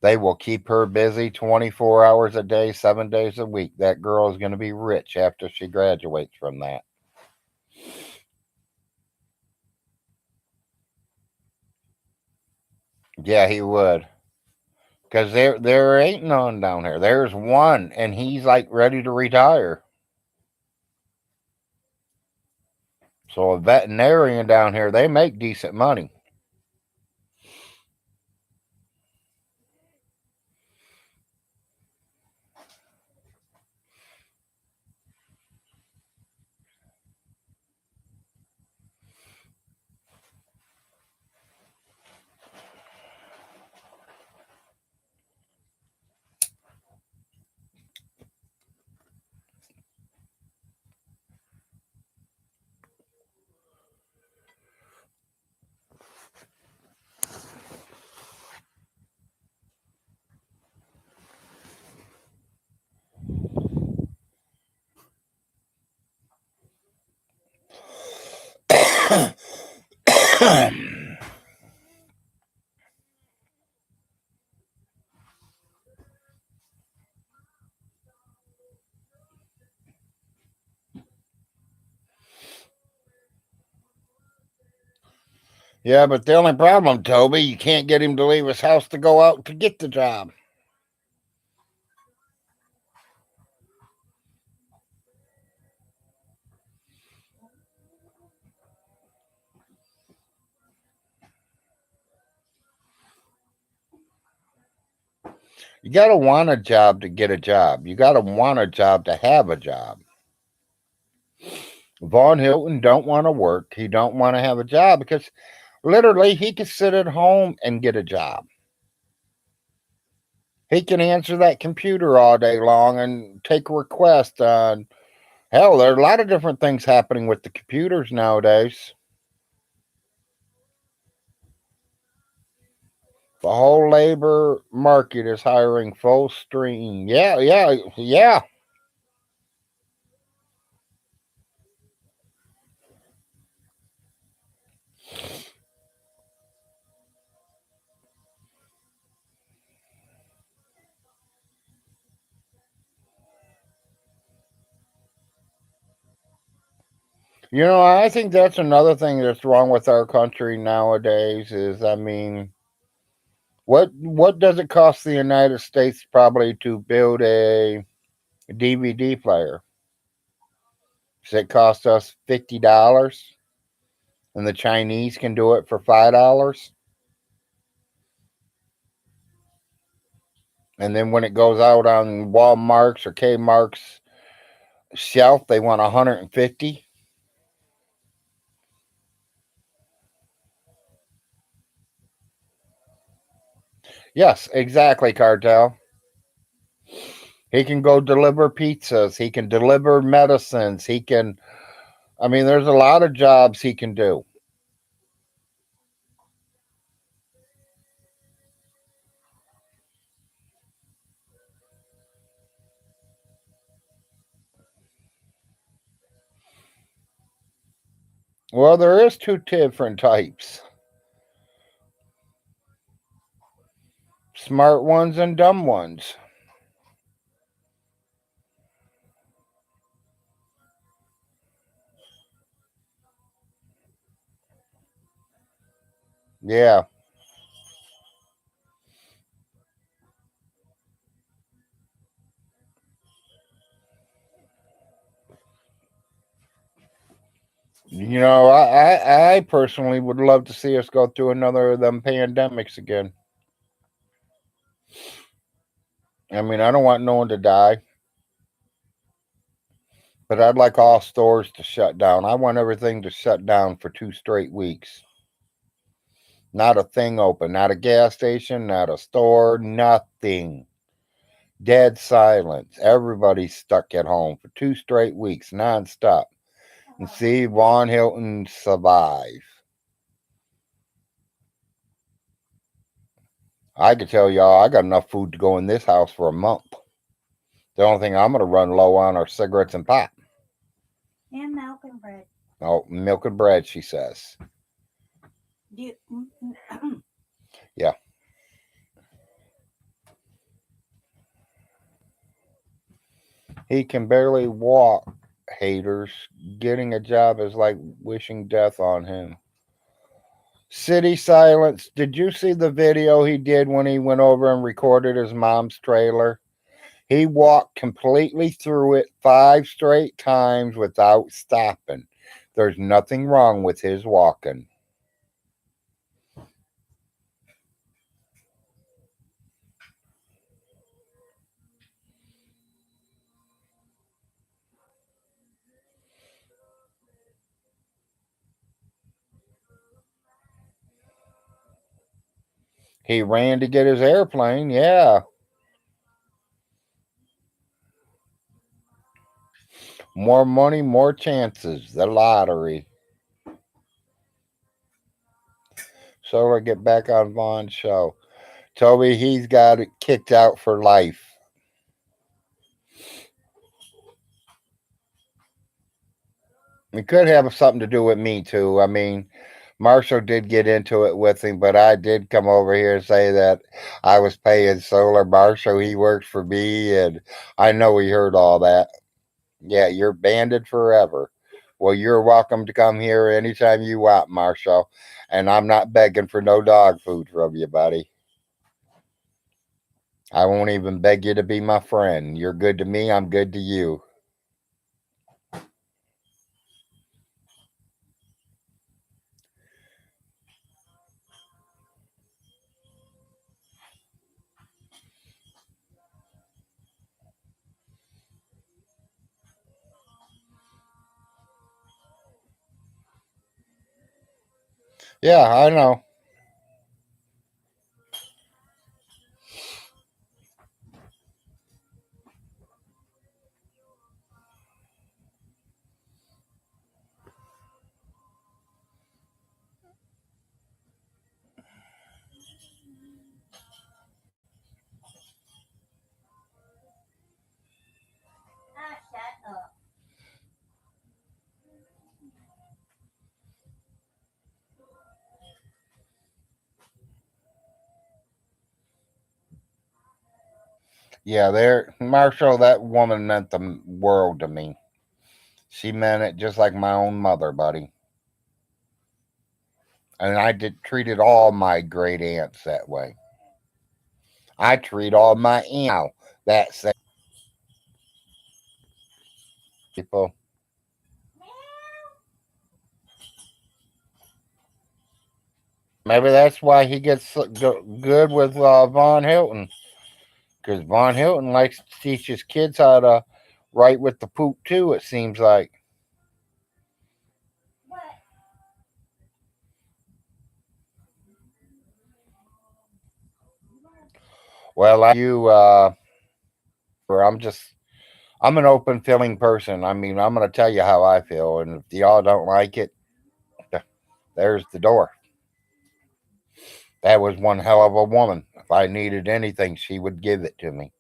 they will keep her busy 24 hours a day, 7 days a week. That girl is going to be rich after she graduates from that. Yeah, he would. Because there ain't none down here. There's one, and he's like ready to retire. So a veterinarian down here, they make decent money. Yeah, but the only problem, Toby, you can't get him to leave his house to go out to get the job. You got to want a job to get a job. You got to want a job to have a job. Vaughn Hilton don't want to work. He don't want to have a job because literally he could sit at home and get a job. He can answer that computer all day long and take requests on. Hell, there are a lot of different things happening with the computers nowadays. The whole labor market is hiring full stream. Yeah, yeah, yeah. I think that's another thing that's wrong with our country nowadays is, I mean, what does it cost the United States probably to build a DVD player? Does it cost us $50? And the Chinese can do it for $5? And then when it goes out on Walmart's or Kmart's shelf, they want 150. Yes, exactly, Cartel. He can go deliver pizzas. He can deliver medicines. He can, I mean, there's a lot of jobs he can do. Well, there is two different types, smart ones and dumb ones. Yeah. I personally would love to see us go through another of them pandemics again. I mean, I don't want no one to die, but I'd like all stores to shut down. I want everything to shut down for 2 straight weeks. Not a thing open, not a gas station, not a store, nothing. Dead silence. Everybody's stuck at home for 2 straight weeks, nonstop. And see Vaughn Hilton survive. I could tell y'all I got enough food to go in this house for a month. The only thing I'm going to run low on are cigarettes and pop. And milk and bread. Oh, milk and bread, she says. Yeah. He can barely walk, haters. Getting a job is like wishing death on him. City Silence. Did you see the video he did when he went over and recorded his mom's trailer? He walked completely through it 5 straight times without stopping. There's nothing wrong with his walking. He ran to get his airplane, yeah. More money, more chances. The lottery. So I get back on Vaughn's show. Toby, he's got it kicked out for life. It could have something to do with me too. I mean, Marshall did get into it with him, but I did come over here and say that I was paying Solar Marshall. He works for me, and I know he heard all that. Yeah, you're banded forever. Well, you're welcome to come here anytime you want, Marshall. And I'm not begging for no dog food from you, buddy. I won't even beg you to be my friend. You're good to me, I'm good to you. Yeah, I know. Ah, shut up. Yeah, there, Marshall, that woman meant the world to me. She meant it just like my own mother, buddy. And I did treated all my great aunts that way. I treat all my aunts now that same people. Maybe that's why he gets good with Von Hilton, because Von Hilton likes to teach his kids how to write with the poop too. It seems like. What? Well, you, or I'm an open feeling person. I mean, I'm gonna tell you how I feel, and if y'all don't like it, there's the door. That was one hell of a woman. If I needed anything, she would give it to me.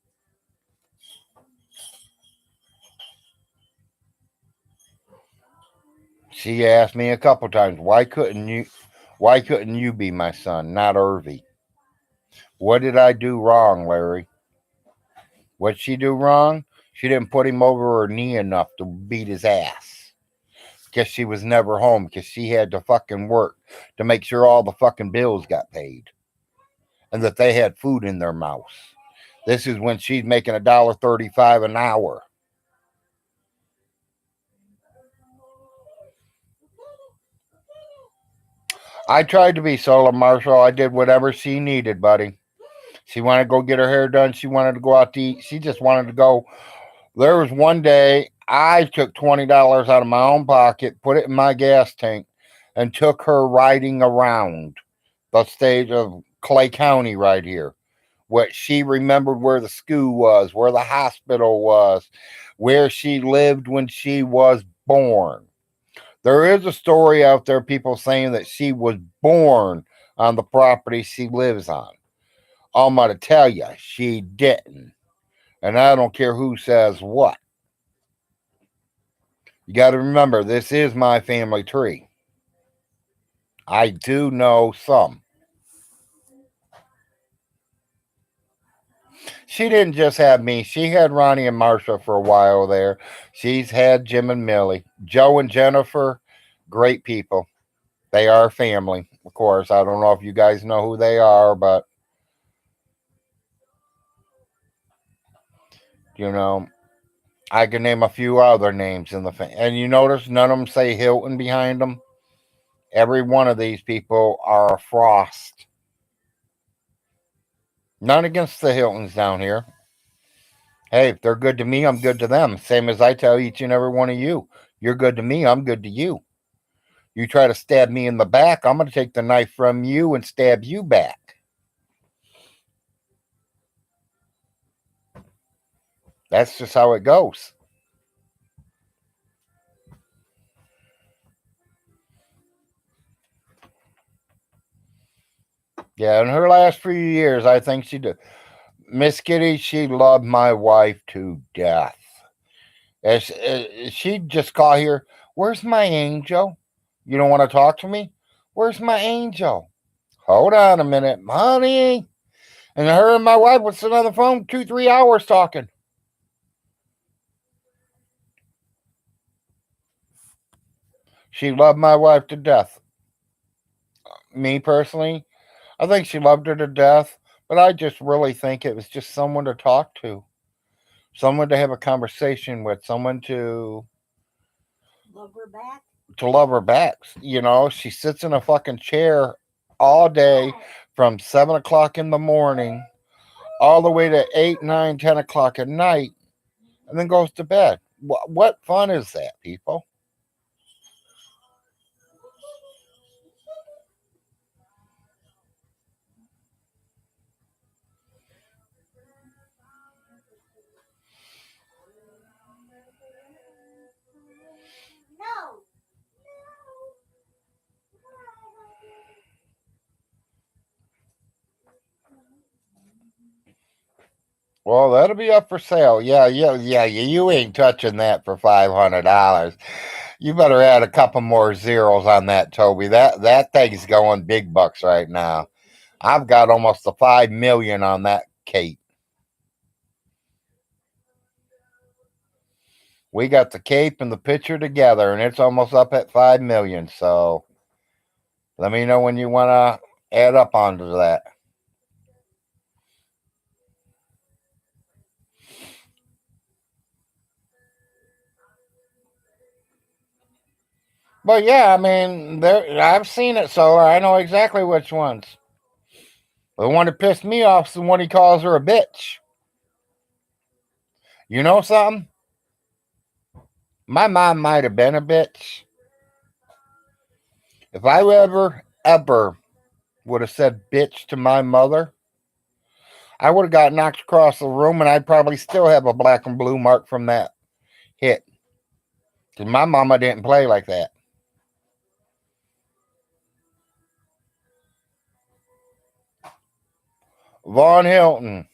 She asked me a couple times, why couldn't you be my son, not Irvy? What did I do wrong, Larry? What'd she do wrong? She didn't put him over her knee enough to beat his ass. Guess she was never home because she had to fucking work to make sure all the fucking bills got paid and that they had food in their mouths. This is when she's making $1.35 an hour. I tried to be solo, Marshall. I did whatever she needed, buddy. She wanted to go get her hair done. She wanted to go out to eat. She just wanted to go. There was one day I took $20 out of my own pocket, put it in my gas tank, and took her riding around the stage of Clay County right here. What she remembered where the school was, where the hospital was, where she lived when she was born. There is a story out there, people saying that she was born on the property she lives on. I'm going to tell you, she didn't. And I don't care who says what. You got to remember, this is my family tree. I do know some. She didn't just have me. She had Ronnie and Marsha for a while there. She's had Jim and Millie. Joe and Jennifer, great people. They are family, of course. I don't know if you guys know who they are, but you know, I can name a few other names in the family. And you notice none of them say Hilton behind them. Every one of these people are Frost. None against the Hiltons down here. Hey, if they're good to me, I'm good to them. Same as I tell each and every one of you. You're good to me, I'm good to you. You try to stab me in the back, I'm going to take the knife from you and stab you back. That's just how it goes. Yeah, in her last few years, I think she did. Miss Kitty, she loved my wife to death. She'd just call here, "Where's my angel? You don't want to talk to me? Where's my angel? Hold on a minute, honey." And her and my wife would sit on the phone 2, 3 hours talking. She loved my wife to death. Me personally, I think she loved her to death, but I just really think it was just someone to talk to, someone to have a conversation with, someone Love her back. to love her back. You know, she sits in a fucking chair all day from 7 o'clock in the morning all the way to 8, 9, 10 o'clock at night, and then goes to bed. What fun is that, people? No. Well, that'll be up for sale. Yeah. You ain't touching that for $500. You better add a couple more zeros on that, Toby. That thing's going big bucks right now. I've got almost a 5 million on that cape. We got the cape and the picture together, and it's almost up at 5 million. So let me know when you want to add up onto that. But yeah, I mean, I've seen it, so I know exactly which ones. The one that pissed me off is the one he calls her a bitch. You know something? My mom might have been a bitch. If I ever would have said bitch to my mother, I would have got knocked across the room and I'd probably still have a black and blue mark from that hit. Because my mama didn't play like that. Von Hilton.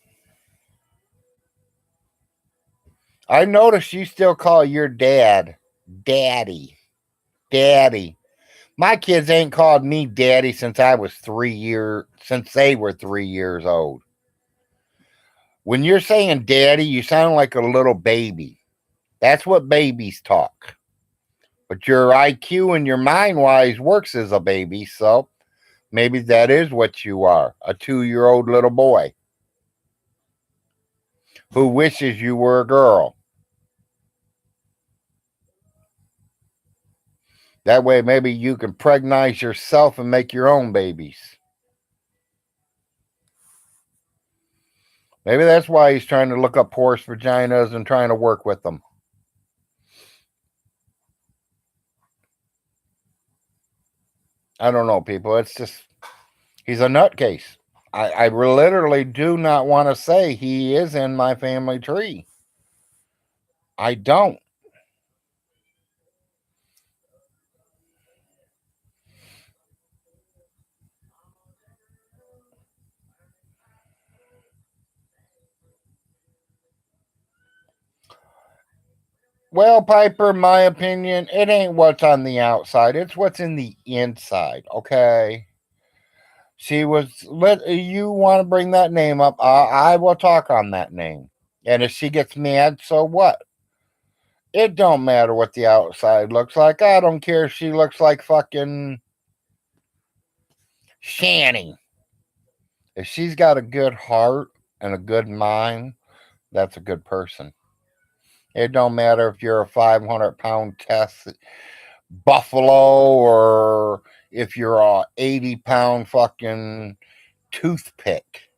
I noticed you still call your dad daddy. Daddy. My kids ain't called me daddy since I was since they were 3 years old. When you're saying daddy, you sound like a little baby. That's what babies talk. But your IQ and your mind wise works as a baby, so maybe that is what you are, a 2-year old little boy who wishes you were a girl. That way, maybe you can pregnize yourself and make your own babies. Maybe that's why he's trying to look up horse vaginas and trying to work with them. I don't know, people. It's just, he's a nutcase. I literally do not want to say he is in my family tree. I don't. Well, Piper, my opinion, it ain't what's on the outside. It's what's in the inside, okay? You want to bring that name up, I will talk on that name. And if she gets mad, so what? It don't matter what the outside looks like. I don't care if she looks like fucking Shanny. If she's got a good heart and a good mind, that's a good person. It don't matter if you're a 500-pound test buffalo or if you're a 80-pound fucking toothpick.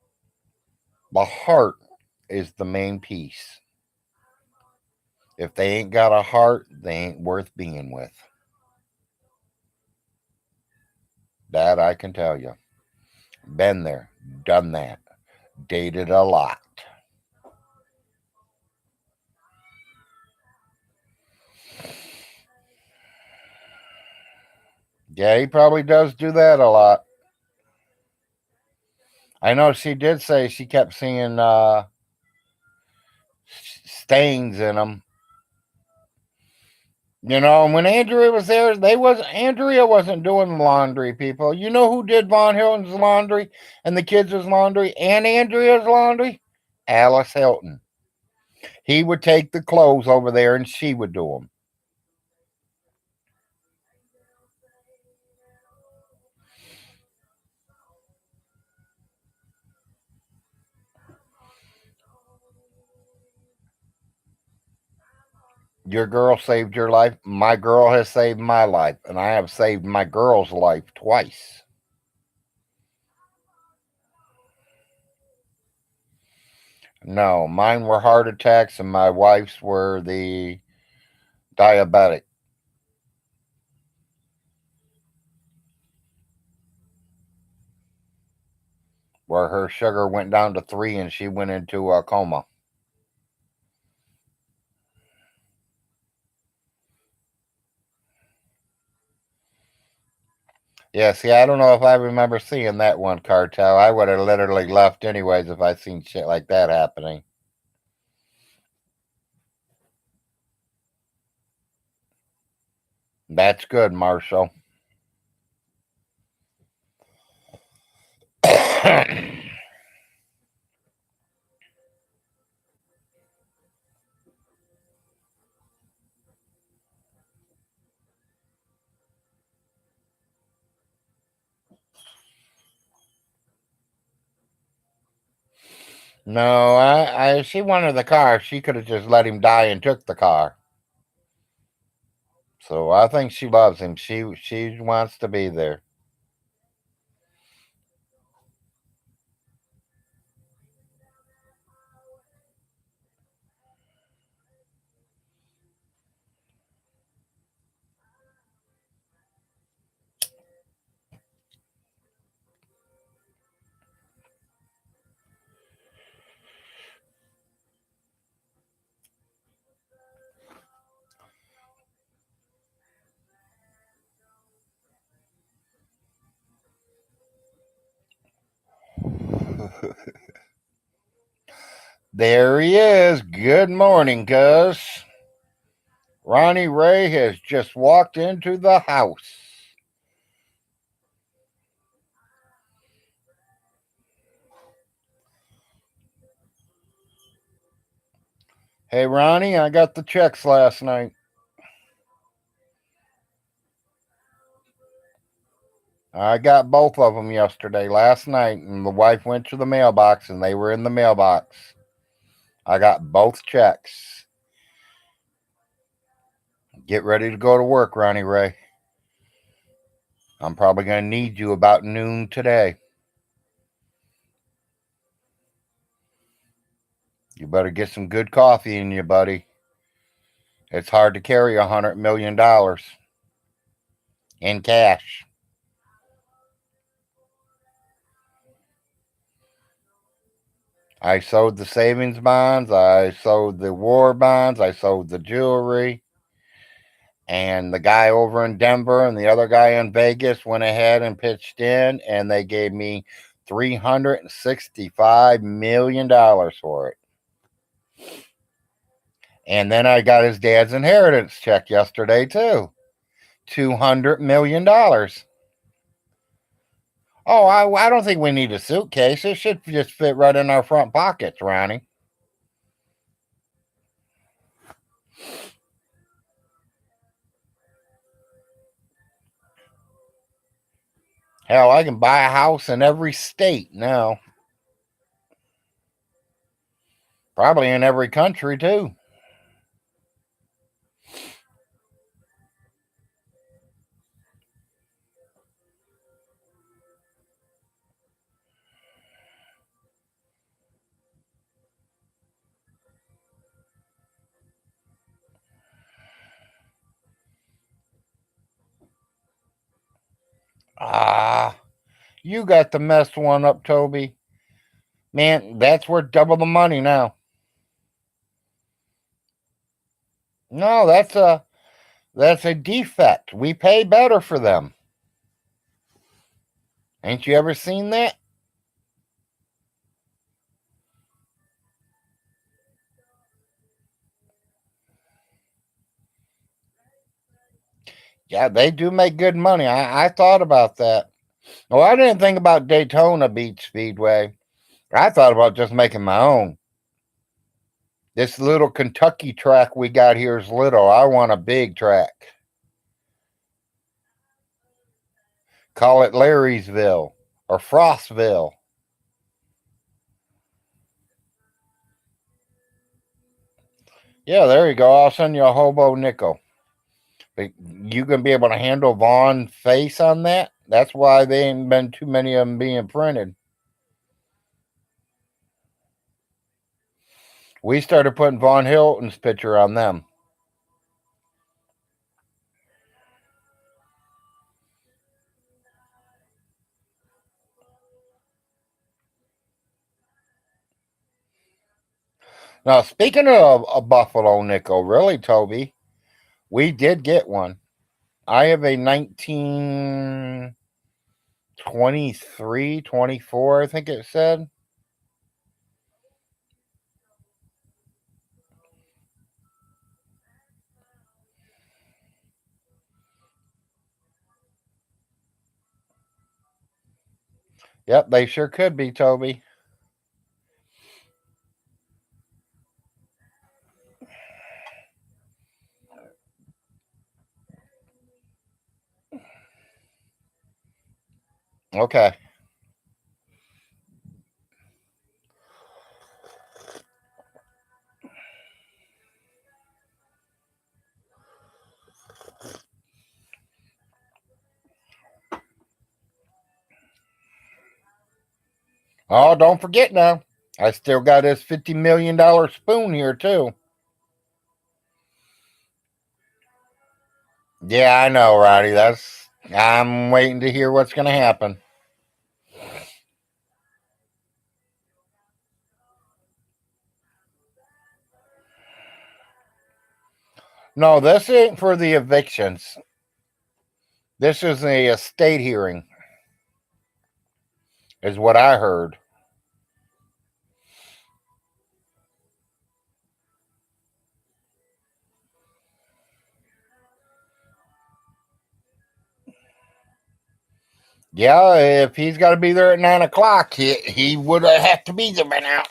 The heart is the main piece. If they ain't got a heart, they ain't worth being with. That I can tell you. Been there, done that, dated a lot. Yeah, he probably does do that a lot. I know she did say she kept seeing stains in them. You know, and when Andrea was there, Andrea wasn't doing laundry, people. You know who did Von Hilton's laundry and the kids' laundry and Andrea's laundry? Alice Hilton. He would take the clothes over there and she would do them. Your girl saved your life. My girl has saved my life. And I have saved my girl's life twice. No, mine were heart attacks and my wife's were the diabetic, where her sugar went down to 3 and she went into a coma. Yeah, see, I don't know if I remember seeing that one, Cartel. I would have literally left anyways if I seen shit like that happening. That's good, Marshall. No, she wanted the car. She could have just let him die and took the car. So I think she loves him. She wants to be there. There he is. Good morning, cuz. Ronnie Ray has just walked into the house. Hey, Ronnie, I got the checks last night. I got both of them yesterday, last night, and the wife went to the mailbox and they were in the mailbox. I got both checks. Get ready to go to work, Ronnie Ray. I'm probably going to need you about noon today. You better get some good coffee in you, buddy. It's hard to carry $100 million in cash. I sold the savings bonds, I sold the war bonds, I sold the jewelry. And the guy over in Denver and the other guy in Vegas went ahead and pitched in, and they gave me $365 million for it. And then I got his dad's inheritance check yesterday, too. $200 million. Oh, I don't think we need a suitcase. It should just fit right in our front pockets, Ronnie. Hell, I can buy a house in every state now. Probably in every country, too. Ah, you got the messed one up, Toby. Man, that's worth double the money now. No, that's a defect. We pay better for them. Ain't you ever seen that? Yeah, they do make good money. I thought about that. Well, I didn't think about Daytona Beach Speedway. I thought about just making my own. This little Kentucky track we got here is little. I want a big track. Call it Larrysville or Frostville. Yeah, there you go. I'll send you a hobo nickel. But you gonna be able to handle Vaughn's face on that? That's why there ain't been too many of them being printed. We started putting Von Hilton's picture on them. Now, speaking of a Buffalo nickel, really, Toby, we did get one. I have a 1923, 24, I think it said. Yep, they sure could be, Toby. Okay. Oh, don't forget now. I still got this $50 million spoon here, too. Yeah, I know, Roddy. I'm waiting to hear what's going to happen. No, this ain't for the evictions. This is a estate hearing, is what I heard. Yeah, if he's got to be there at 9 o'clock, he would have to be there by now.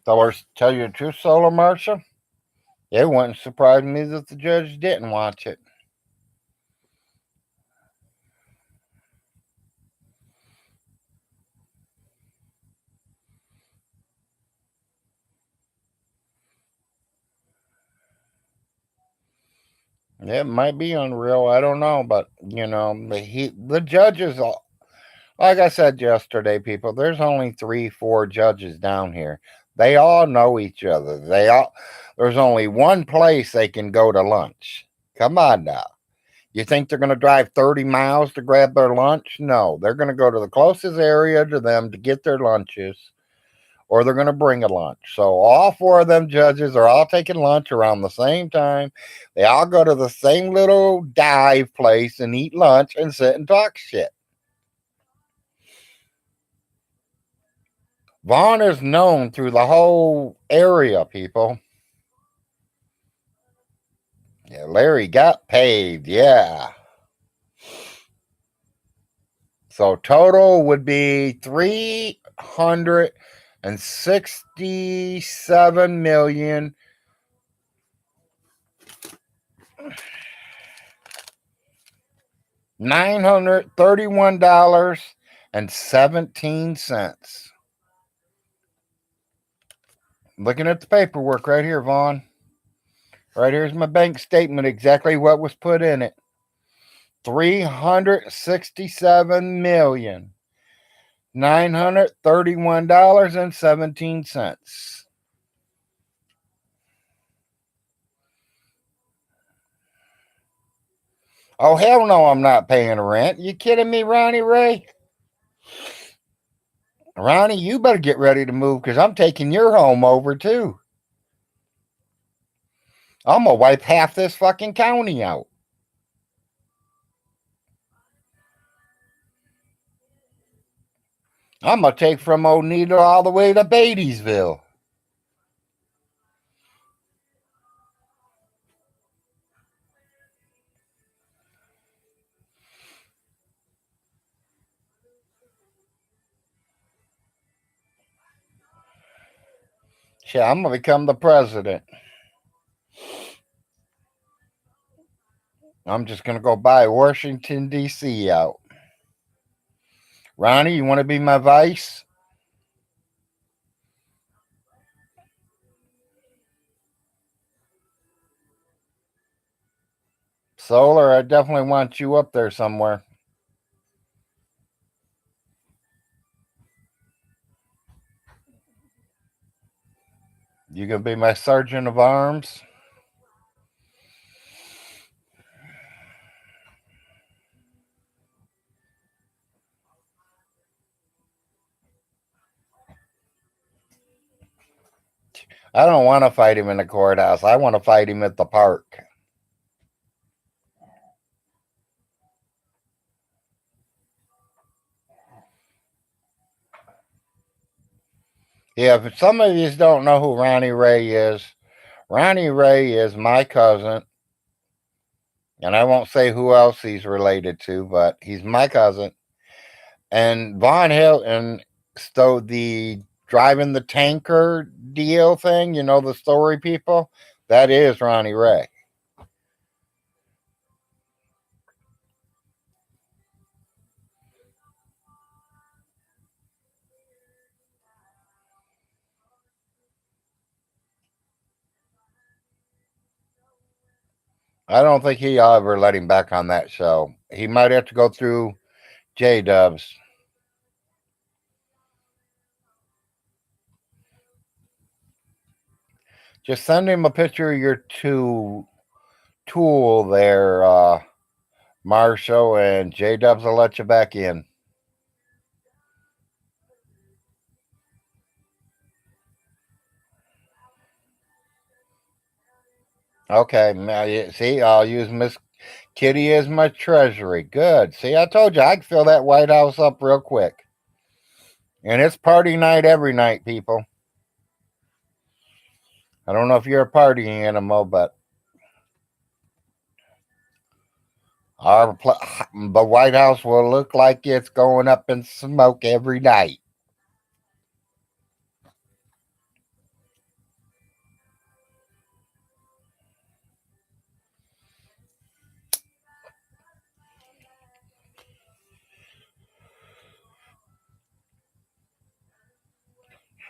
So, tell you the truth, Solar Marshal, it wouldn't surprise me that the judge didn't watch it. It might be unreal. I don't know, but the judges, like I said yesterday, people. There's only 3, 4 judges down here. They all know each other. There's only one place they can go to lunch. Come on now. You think they're going to drive 30 miles to grab their lunch? No, they're going to go to the closest area to them to get their lunches, or they're going to bring a lunch. So all 4 of them judges are all taking lunch around the same time. They all go to the same little dive place and eat lunch and sit and talk shit. Vaughn is known through the whole area, people. Yeah, Larry got paid. Yeah. So total would be 367 million $931.17. Looking at the paperwork right here, Vaughn. Right here's my bank statement, exactly what was put in it. 367,931.17. Oh, hell no, I'm not paying rent. You kidding me, Ronnie Ray? Ronnie, you better get ready to move because I'm taking your home over too. I'm going to wipe half this fucking county out. I'm going to take from Oneida all the way to Beattiesville. Shit, I'm gonna become the president. I'm just gonna go buy Washington D.C. out. Ronnie, you want to be my vice? Solar, I definitely want you up there somewhere. You gonna be my sergeant of arms? I don't want to fight him in the courthouse. I want to fight him at the park. Yeah, if some of you don't know who Ronnie Ray is my cousin, and I won't say who else he's related to, but he's my cousin. And Von Hilton stole the driving the tanker deal thing, the story people. That is Ronnie Ray. I don't think he'll ever let him back on that show. He might have to go through J Dubs. Just send him a picture of your tool there, Marshall, and J Dubs will let you back in. Okay, now see, I'll use Miss Kitty as my treasury. Good. See, I told you I can fill that White House up real quick. And it's party night every night, people. I don't know if you're a party animal, but the White House will look like it's going up in smoke every night.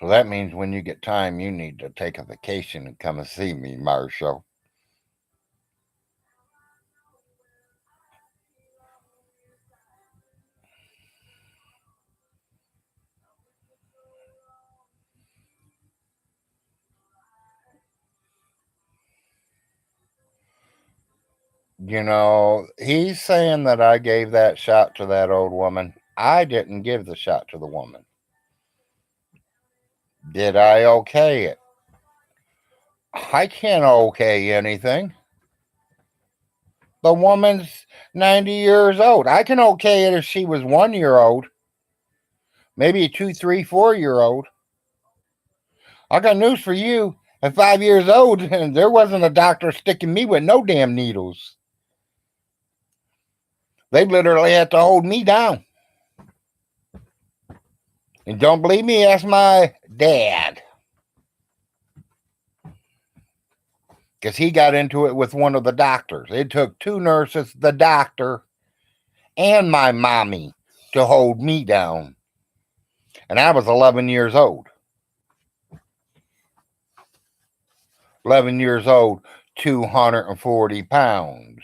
So that means when you get time, you need to take a vacation and come and see me, Marshall. He's saying that I gave that shot to that old woman. I didn't give the shot to the woman. Did I okay it? I can't okay anything. The woman's 90 years old. I can okay it if she was 1 year old, maybe a 2, 3, 4 year old. I got news for you. At 5 years old, there wasn't a doctor sticking me with no damn needles. They literally had to hold me down. And don't believe me, ask my dad. Because he got into it with one of the doctors. It took 2 nurses, the doctor, and my mommy to hold me down. And I was 11 years old. 11 years old, 240 pounds.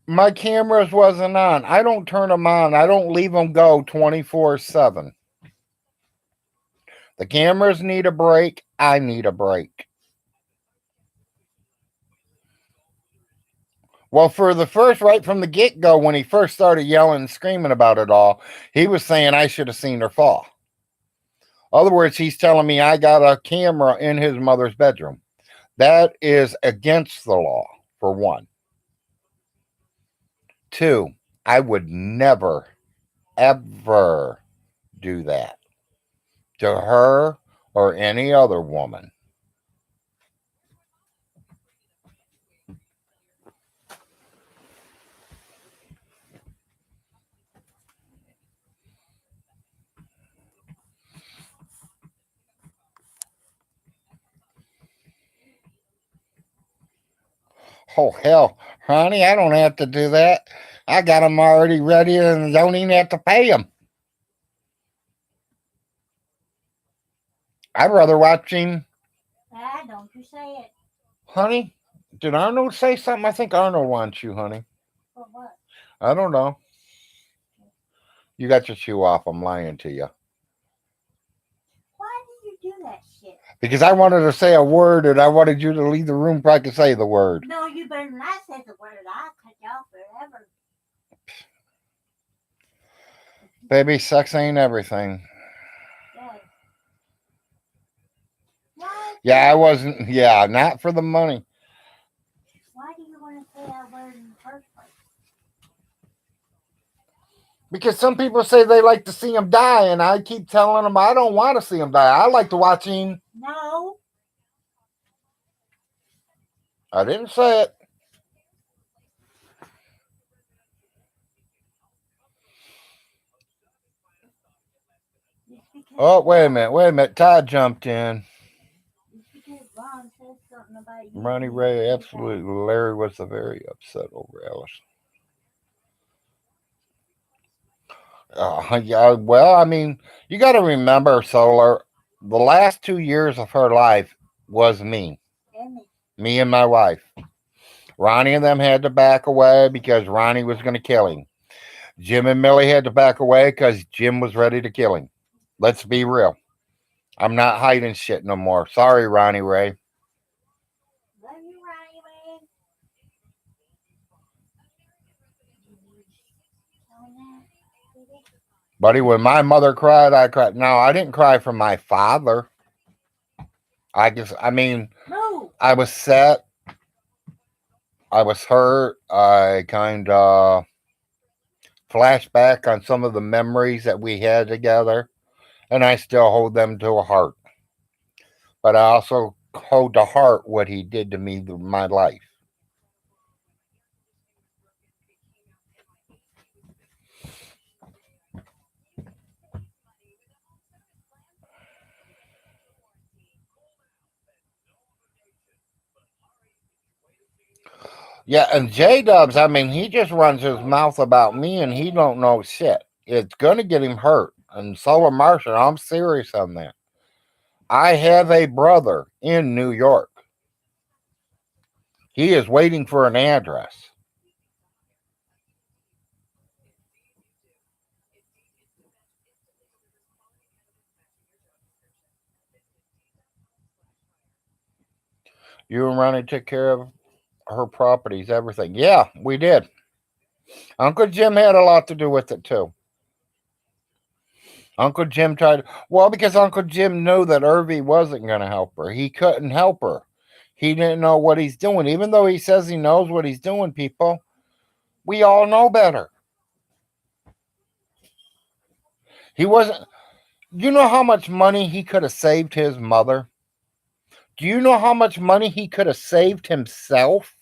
My cameras wasn't on. I don't turn them on. I don't leave them go 24/7. The cameras need a break. I need a break. Well, for the first, right from the get go, when he first started yelling and screaming about it all, he was saying I should have seen her fall. In other words, he's telling me I got a camera in his mother's bedroom. That is against the law, for one. Two, I would never, ever do that to her or any other woman. Oh, hell, honey, I don't have to do that. I got them already ready and don't even have to pay them. I'd rather watch him. Ah, don't you say it. Honey, did Arnold say something? I think Arnold wants you, honey. For what? I don't know. You got your shoe off. I'm lying to you. Why do you do that shit? Because I wanted to say a word and I wanted you to leave the room so I could say the word. No, you better not say the word. I'll cut you off forever. Baby, sex ain't everything. Yes. Why? Yeah, I wasn't. Yeah, not for the money. Why do you want to say that word in the first place? Because some people say they like to see him die, and I keep telling them I don't want to see him die. I like to watch him. No. I didn't say it. Oh, wait a minute. Todd jumped in. Just because Ron says something about you. Ronnie Ray, absolutely. Larry was very upset over Alice. Yeah, well, I mean, you got to remember, Solar, the last 2 years of her life was me. Me and my wife. Ronnie and them had to back away because Ronnie was going to kill him. Jim and Millie had to back away because Jim was ready to kill him. Let's be real. I'm not hiding shit no more. Sorry, Ronnie Ray. Love you, Ronnie Ray. Buddy, when my mother cried, I cried. No, I didn't cry for my father. No. I was sad. I was hurt. I kind of flashed back on some of the memories that we had together, and I still hold them to a heart. But I also hold to heart what he did to me through my life. Yeah, and J Dubs, I mean, he just runs his mouth about me and he don't know shit. It's gonna get him hurt. And Solar Martian, I'm serious on that. I have a brother in New York. He is waiting for an address. You and Ronnie took care of her properties, everything. Yeah, we did. Uncle Jim had a lot to do with it too. Uncle Jim tried, well, because Uncle Jim knew that Irvy wasn't going to help her. He couldn't help her. He didn't know what he's doing. Even though he says he knows what he's doing, people, we all know better. He wasn't, you know how much money he could have saved his mother? Do you know how much money he could have saved himself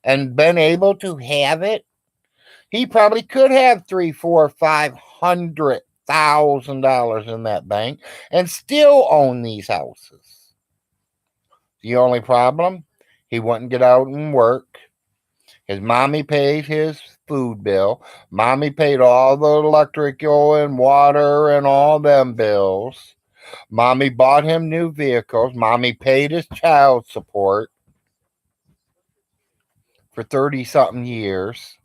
and been able to have it? He probably could have three, four, $500,000 in that bank and still own these houses. The only problem, he wouldn't get out and work. His mommy paid his food bill. Mommy paid all the electrical and water and all them bills. Mommy bought him new vehicles. Mommy paid his child support for 30 something years.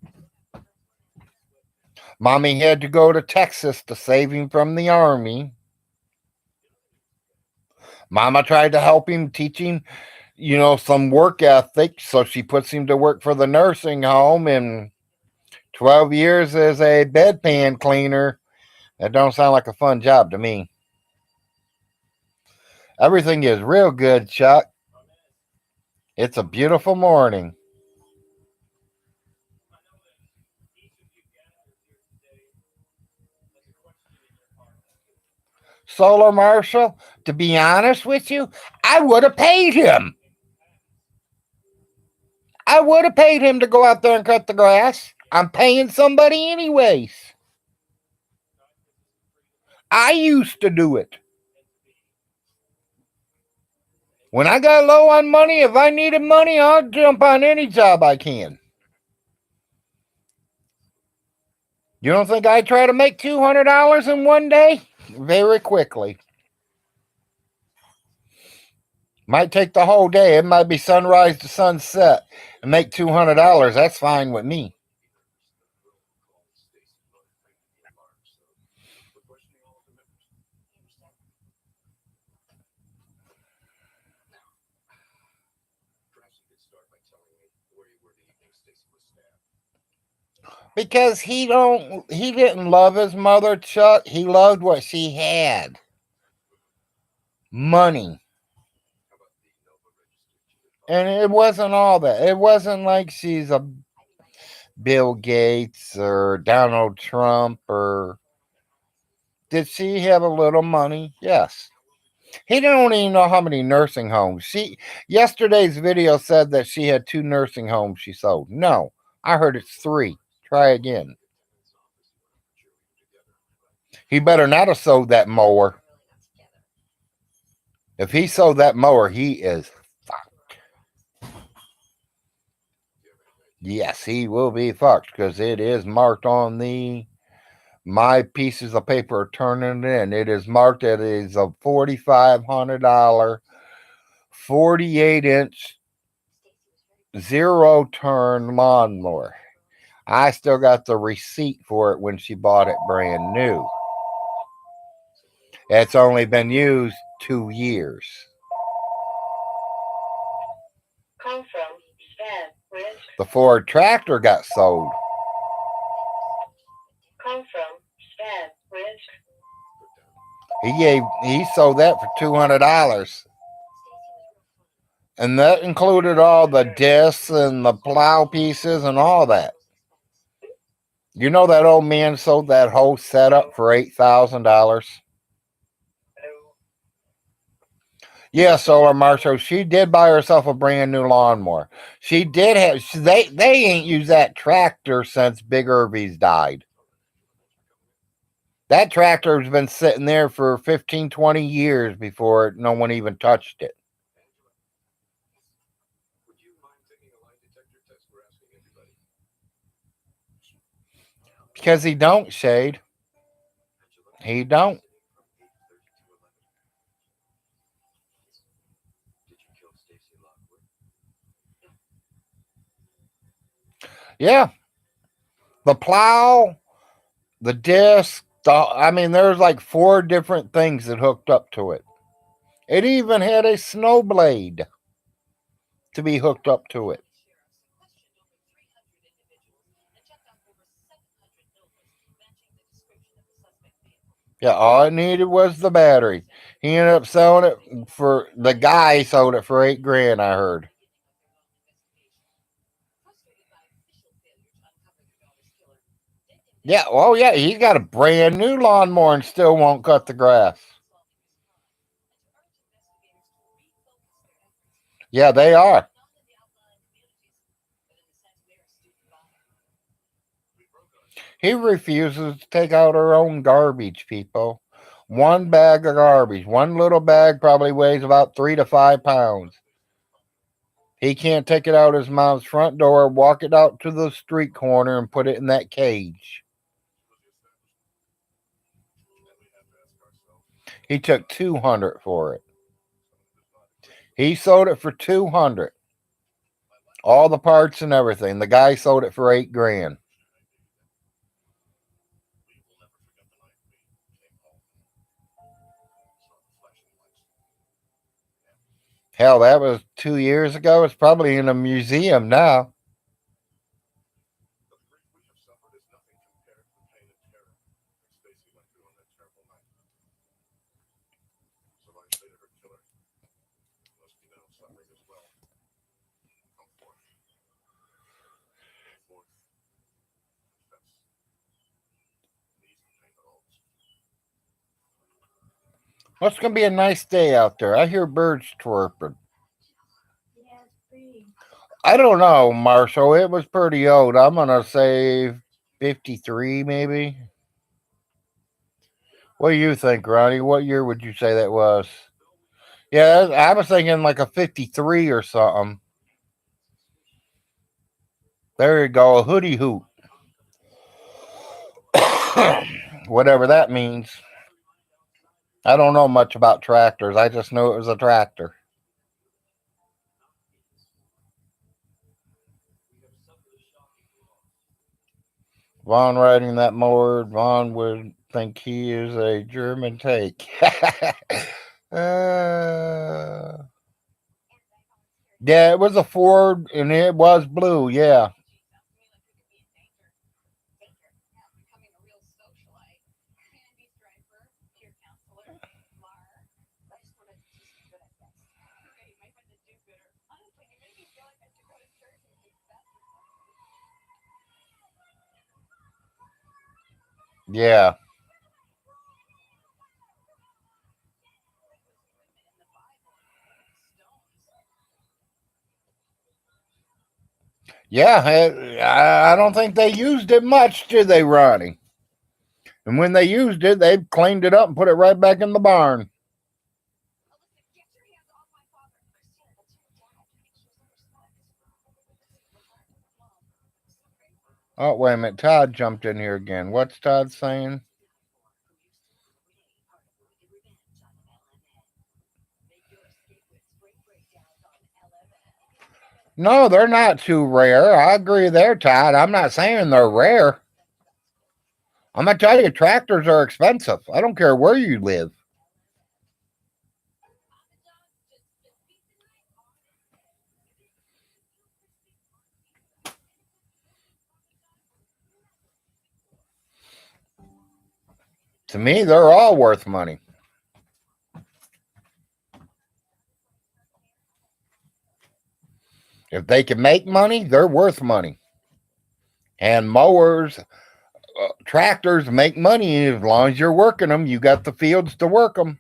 Mommy had to go to Texas to save him from the army. Mama tried to help him, teach him, some work ethic. So she puts him to work for the nursing home and 12 years as a bedpan cleaner. That don't sound like a fun job to me. Everything is real good, Chuck. It's a beautiful morning. Solar Marshal, to be honest with you, I would have paid him. I would have paid him to go out there and cut the grass. I'm paying somebody anyways. I used to do it. When I got low on money, if I needed money, I'll jump on any job I can. You don't think I try to make $200 in one day? Very quickly. Might take the whole day. It might be sunrise to sunset and make $200. That's fine with me. Because he didn't love his mother, Chuck. He loved what she had. Money. And it wasn't all that. It wasn't like she's a Bill Gates or Donald Trump or did she have a little money? Yes. He don't even know how many nursing homes. Yesterday's video said that she had 2 nursing homes she sold. No, I heard it's 3. Try again. He better not have sold that mower. If he sold that mower, he is fucked. Yes, he will be fucked because it is marked on my pieces of paper are turning it in. It is marked that it is a $4,500 48-inch zero turn lawnmower. I still got the receipt for it when she bought it brand new. It's only been used 2 years. The Ford tractor got sold. He sold that for $200. And that included all the discs and the plow pieces and all that. You know that old man sold that whole setup for $8,000? Yeah, Solar Marshall. She did buy herself a brand new lawnmower. She did have. They ain't used that tractor since Big Irvy's died. That tractor's been sitting there for 15, 20 years before no one even touched it. Because he don't, Shade. He don't. Yeah. The plow, the disc, there's like 4 different things that hooked up to it. It even had a snow blade to be hooked up to it. Yeah, all it needed was the battery. He ended up selling it for the guy sold it for $8,000, I heard. Yeah, well, yeah, he's got a brand new lawnmower and still won't cut the grass. Yeah, they are. He refuses to take out her own garbage, people. One bag of garbage, one little bag probably weighs about 3 to 5 pounds. He can't take it out his mom's front door, walk it out to the street corner, and put it in that cage. He took $200 for it. He sold it for $200. All the parts and everything. The guy sold it for $8,000. Hell, that was 2 years ago. It's probably in a museum now. Well, it's going to be a nice day out there. I hear birds chirping. Yeah, it's pretty. I don't know, Marshall. It was pretty old. I'm going to say 53, maybe. What do you think, Ronnie? What year would you say that was? Yeah, I was thinking like a 53 or something. There you go, a hoodie hoot. Whatever that means. I don't know much about tractors. I just knew it was a tractor. Vaughn riding that mower, Vaughn would think he is a German take. uh, yeah, it was a Ford and it was blue. Yeah. Yeah. Yeah. I don't think they used it much, did they, Ronnie? And when they used it, they cleaned it up and put it right back in the barn. Oh, wait a minute. Todd jumped in here again. What's Todd saying? No, they're not too rare. I agree there, Todd. I'm not saying they're rare. I'm going to tell you, tractors are expensive. I don't care where you live. To me, they're all worth money. If they can make money, they're worth money. And mowers, tractors make money as long as you're working them. You got the fields to work them.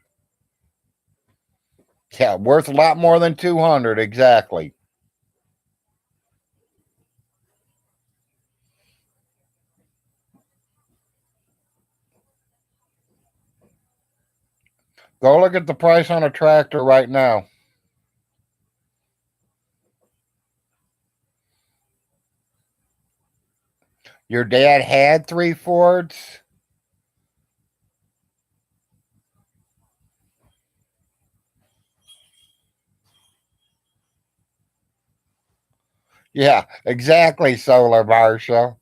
Yeah, worth a lot more than 200 exactly. Go look at the price on a tractor right now. Your dad had 3 Fords. Yeah, exactly, Solar Marshall.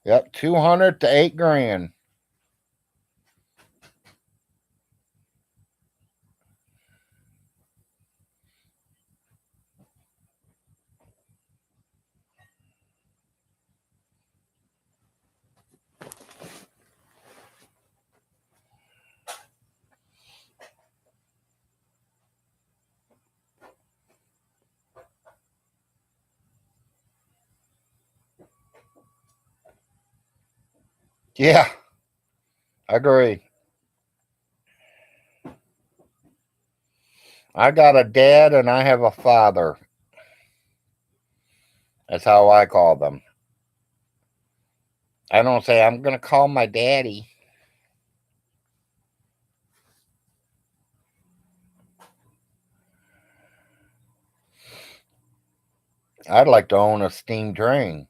Yep, 200 to 8 grand. Yeah, I agree. I got a dad and I have a father. That's how I call them. I don't say I'm going to call my daddy. I'd like to own a steam train.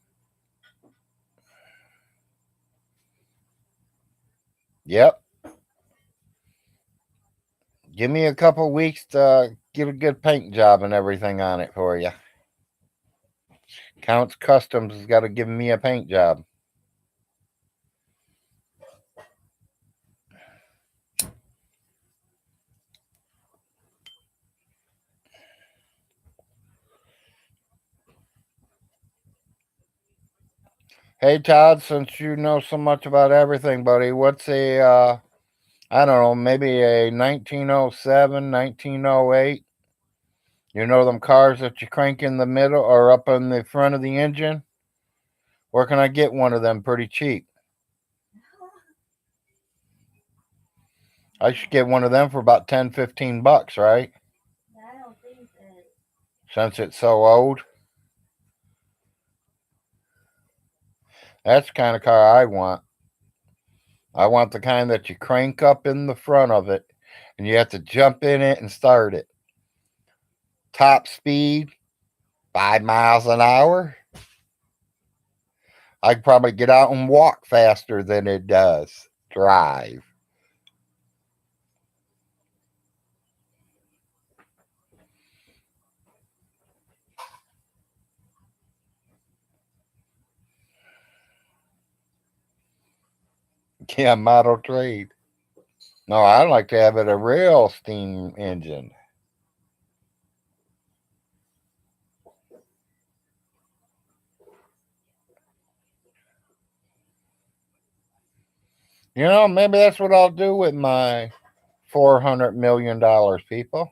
Yep. Give me a couple weeks to get a good paint job and everything on it for you. Counts Customs has got to give me a paint job. Hey Todd, since you know so much about everything, buddy, what's I don't know, maybe a 1907, 1908? You know them cars that you crank in the middle or up in the front of the engine? Where can I get one of them pretty cheap? I should get one of them for about 10, 15 bucks, right? I don't think that. Since it's so old. That's the kind of car I want. I want the kind that you crank up in the front of it and you have to jump in it and start it. Top speed, 5 miles an hour. I could probably get out and walk faster than it does drive. Yeah, model trade. No, I'd like to have it a real steam engine. Maybe that's what I'll do with my $400 million, people.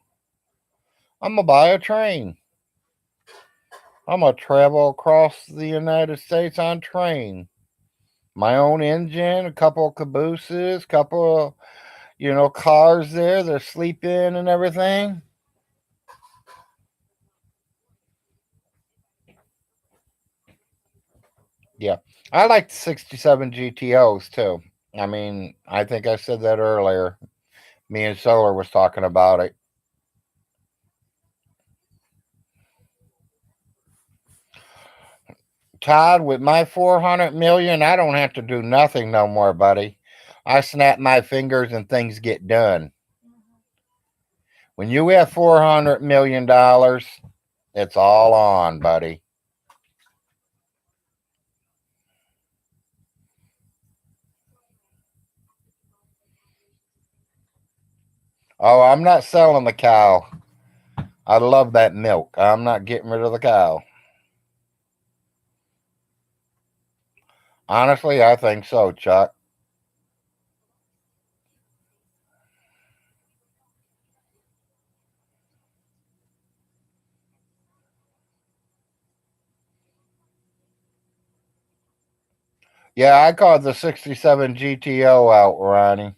I'm gonna buy a train. I'm gonna travel across the United States on train. My own engine, a couple of cabooses, couple of cars there. They're sleeping and everything. Yeah, I like the '67 GTOs too. I mean, I think I said that earlier. Me and Solar was talking about it. Todd, with my 400 million, I don't have to do nothing no more, buddy. I snap my fingers and things get done. When you have $400 million, it's all on, buddy. Oh, I'm not selling the cow. I love that milk. I'm not getting rid of the cow. Honestly, I think so, Chuck. Yeah, I called the '67 GTO out, Ronnie,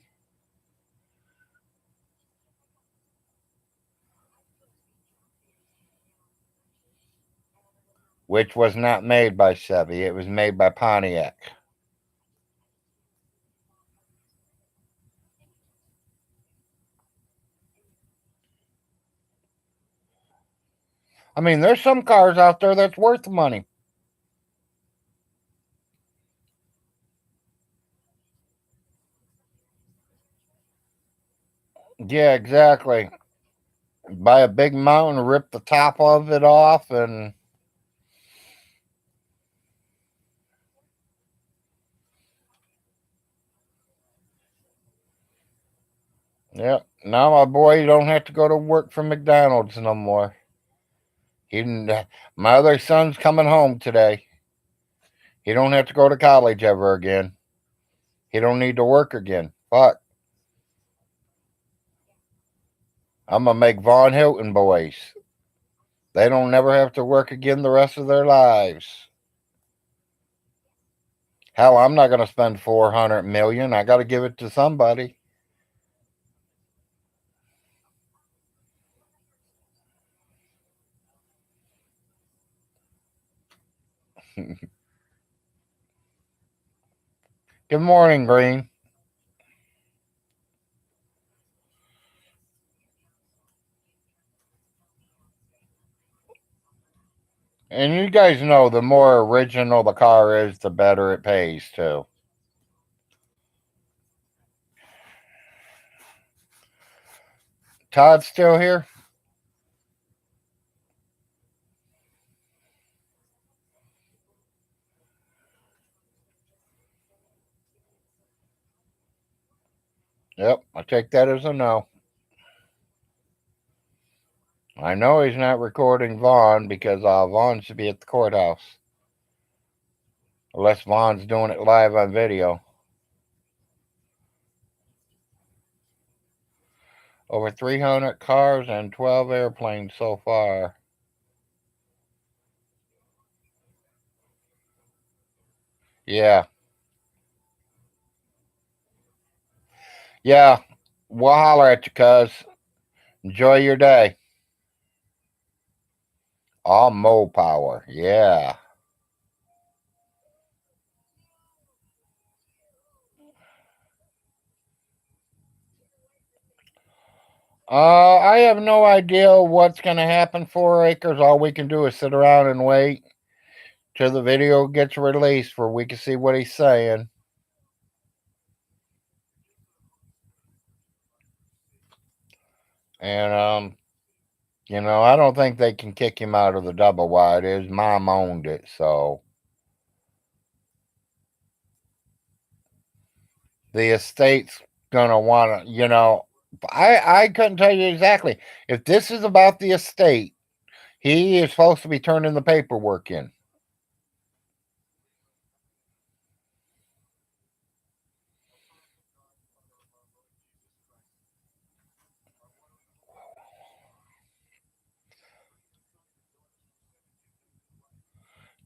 which was not made by Chevy. It was made by Pontiac. I mean, there's some cars out there that's worth money. Yeah, exactly. Buy a big mountain, rip the top of it off, and yeah. Now my boy don't have to go to work for McDonald's no more. He didn't. My other son's coming home today. He don't have to go to college ever again. He don't need to work again. Fuck. I'm gonna make Von Hilton boys. They don't never have to work again the rest of their lives. Hell, I'm not gonna spend 400 million. I got to give it to somebody. Good morning, Green. And you guys know the more original the car is, the better it pays too. Todd's still here? Yep, I take that as a no. I know he's not recording Vaughn because Vaughn should be at the courthouse. Unless Vaughn's doing it live on video. Over 300 cars and 12 airplanes so far. Yeah. Yeah. We'll holler at you, cuz. Enjoy your day. All Mo power. Yeah. I have no idea what's going to happen. 4 acres. All we can do is sit around and wait till the video gets released where we can see what he's saying. And I don't think they can kick him out of the double wide. His mom owned it, so the estate's gonna want to. I couldn't tell you exactly if this is about the estate. He is supposed to be turning the paperwork in.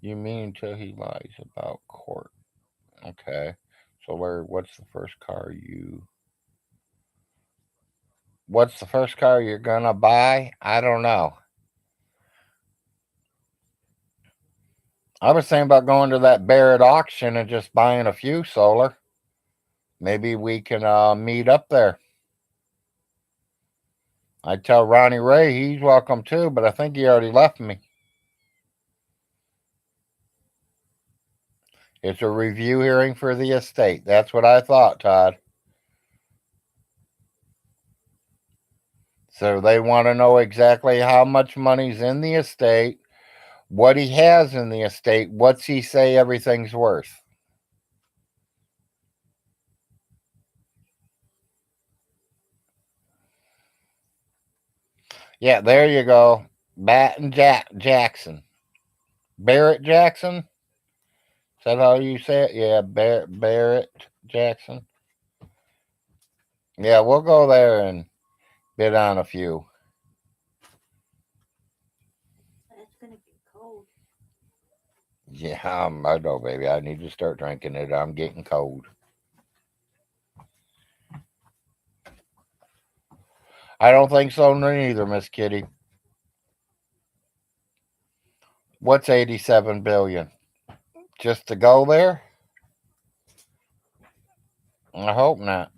You mean until he lies about court? Okay. So what's the first car you? What's the first car you're gonna buy? I don't know. I was thinking about going to that Barrett auction and just buying a few solar. Maybe we can meet up there. I tell Ronnie Ray he's welcome too, but I think he already left me. It's a review hearing for the estate. That's what I thought, Todd. So they want to know exactly how much money's in the estate, what he has in the estate, what's he say everything's worth. Yeah, there you go. Bat and Jackson. Barrett Jackson? Is that how you say it? Yeah, Barrett Jackson. Yeah, we'll go there and bid on a few. It's gonna be cold. Yeah, I know, baby. I need to start drinking it. I'm getting cold. I don't think so neither, Miss Kitty. What's 87 billion? Just to go there? I hope not.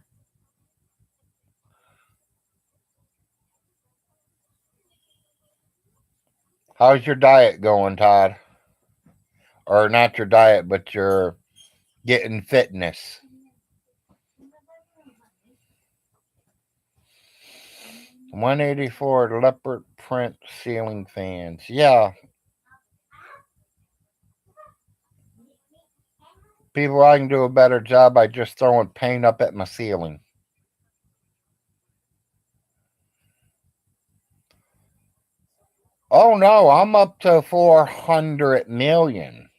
How's your diet going, Todd? Or not your diet, but your getting fitness. 184 leopard print ceiling fans. Yeah. People, I can do a better job by just throwing paint up at my ceiling. Oh no, I'm up to 400 million.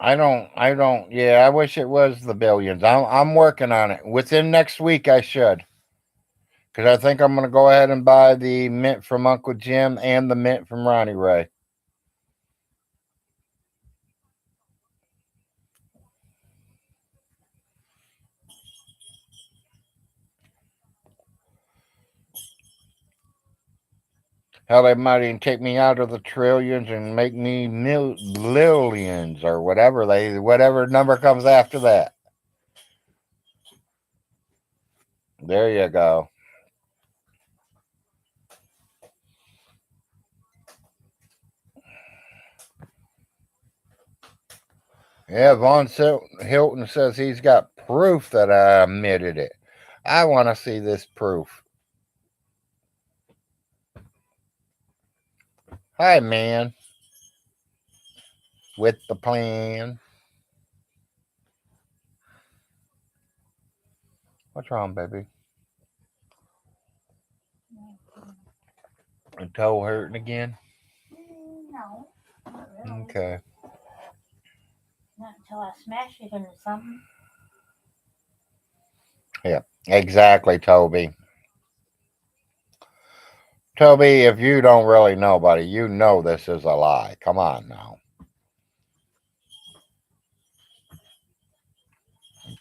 Yeah, I wish it was the billions. I'm working on it. Within next week, I should. Because I think I'm going to go ahead and buy the mint from Uncle Jim and the mint from Ronnie Ray. Hell, they might even take me out of the trillions and make me millions or whatever number comes after that. There you go. Yeah, Hilton says he's got proof that I admitted it. I want to see this proof. Hi, man. With the plan. What's wrong, baby? A toe hurting again? No, not really. Okay. Not until I smash it into something. Yeah, exactly, Toby. Toby, if you don't really know, buddy, you know this is a lie. Come on now.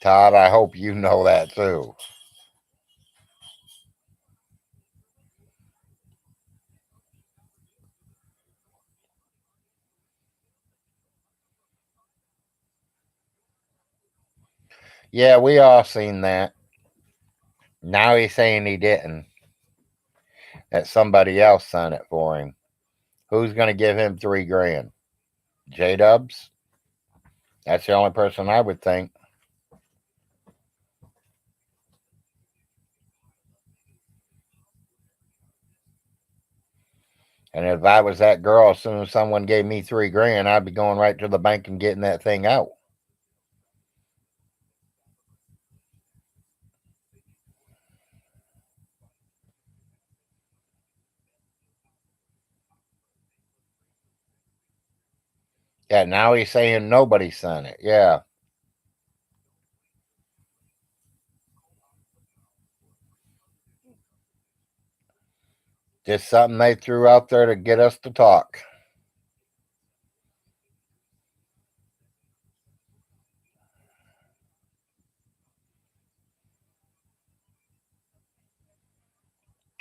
Todd, I hope you know that too. Yeah, we all seen that. Now he's saying he didn't. That somebody else signed it for him. Who's going to give him $3 grand? J Dubs? That's the only person I would think. And if I was that girl, as soon as someone gave me $3 grand, I'd be going right to the bank and getting that thing out. Yeah, now he's saying nobody signed it. Yeah. Just something they threw out there to get us to talk.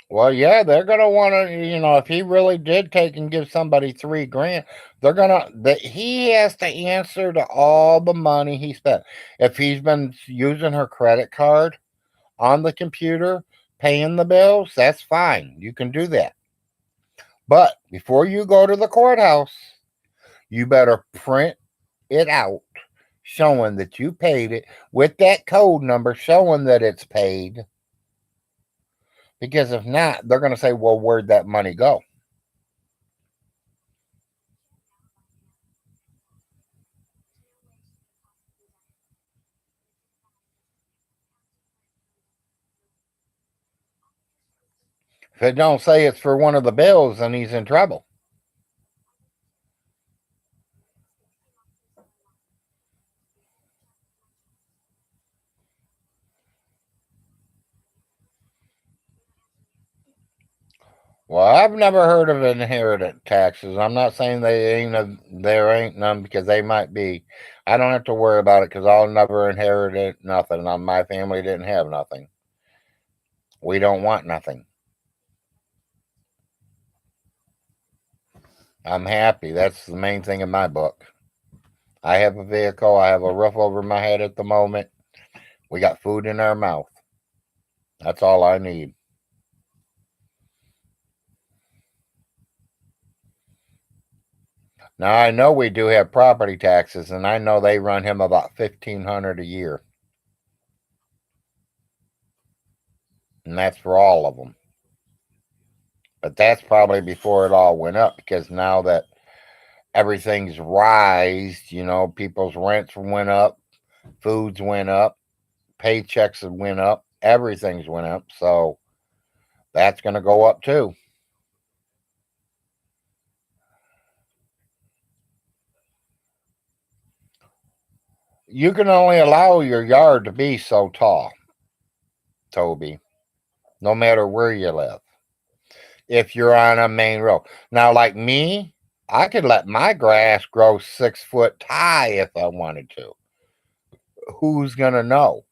Well, yeah, they're gonna want to, if he really did take and give somebody $3 grand, they're gonna that he has to answer to all the money he spent. If he's been using her credit card on the computer, paying the bills, that's fine. You can do that. But before you go to the courthouse, you better print it out showing that you paid it with that code number showing that it's paid. Because if not, they're going to say, well, where'd that money go? If it don't say it's for one of the bills, then he's in trouble. Well, I've never heard of inheritance taxes. I'm not saying there ain't none because they might be. I don't have to worry about it because I'll never inherit nothing. My family didn't have nothing. We don't want nothing. I'm happy. That's the main thing in my book. I have a vehicle. I have a roof over my head at the moment. We got food in our mouth. That's all I need. Now I know we do have property taxes, and I know they run him about 1,500 a year, and that's for all of them. But that's probably before it all went up because now that everything's rised, people's rents went up, foods went up, paychecks went up, everything's went up. So that's going to go up too. You can only allow your yard to be so tall, Toby, no matter where you live. If you're on a main road. Now, like me, I could let my grass grow 6 foot high if I wanted to. Who's going to know?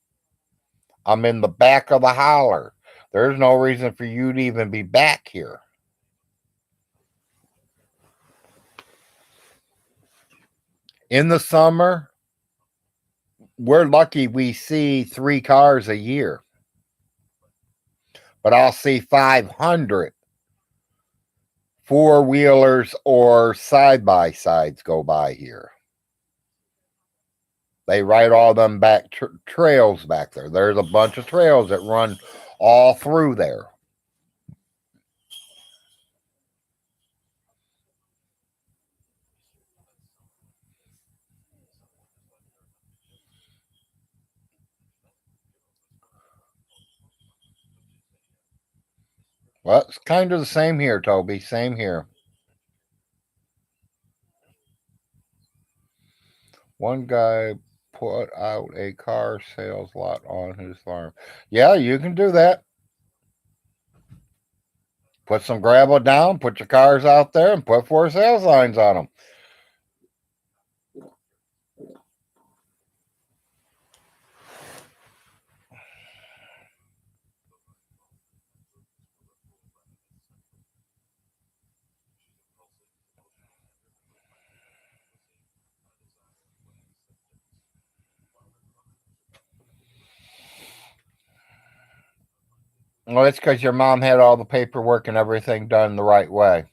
I'm in the back of the holler. There's no reason for you to even be back here. In the summer, we're lucky we see 3 cars a year, but I'll see 500 four-wheelers or side-by-sides go by here. They ride all them back trails back there. There's a bunch of trails that run all through there. Well, it's kind of the same here, Toby. Same here. One guy put out a car sales lot on his farm. Yeah, you can do that. Put some gravel down, put your cars out there, and put for sale signs on them. Well, it's because your mom had all the paperwork and everything done the right way.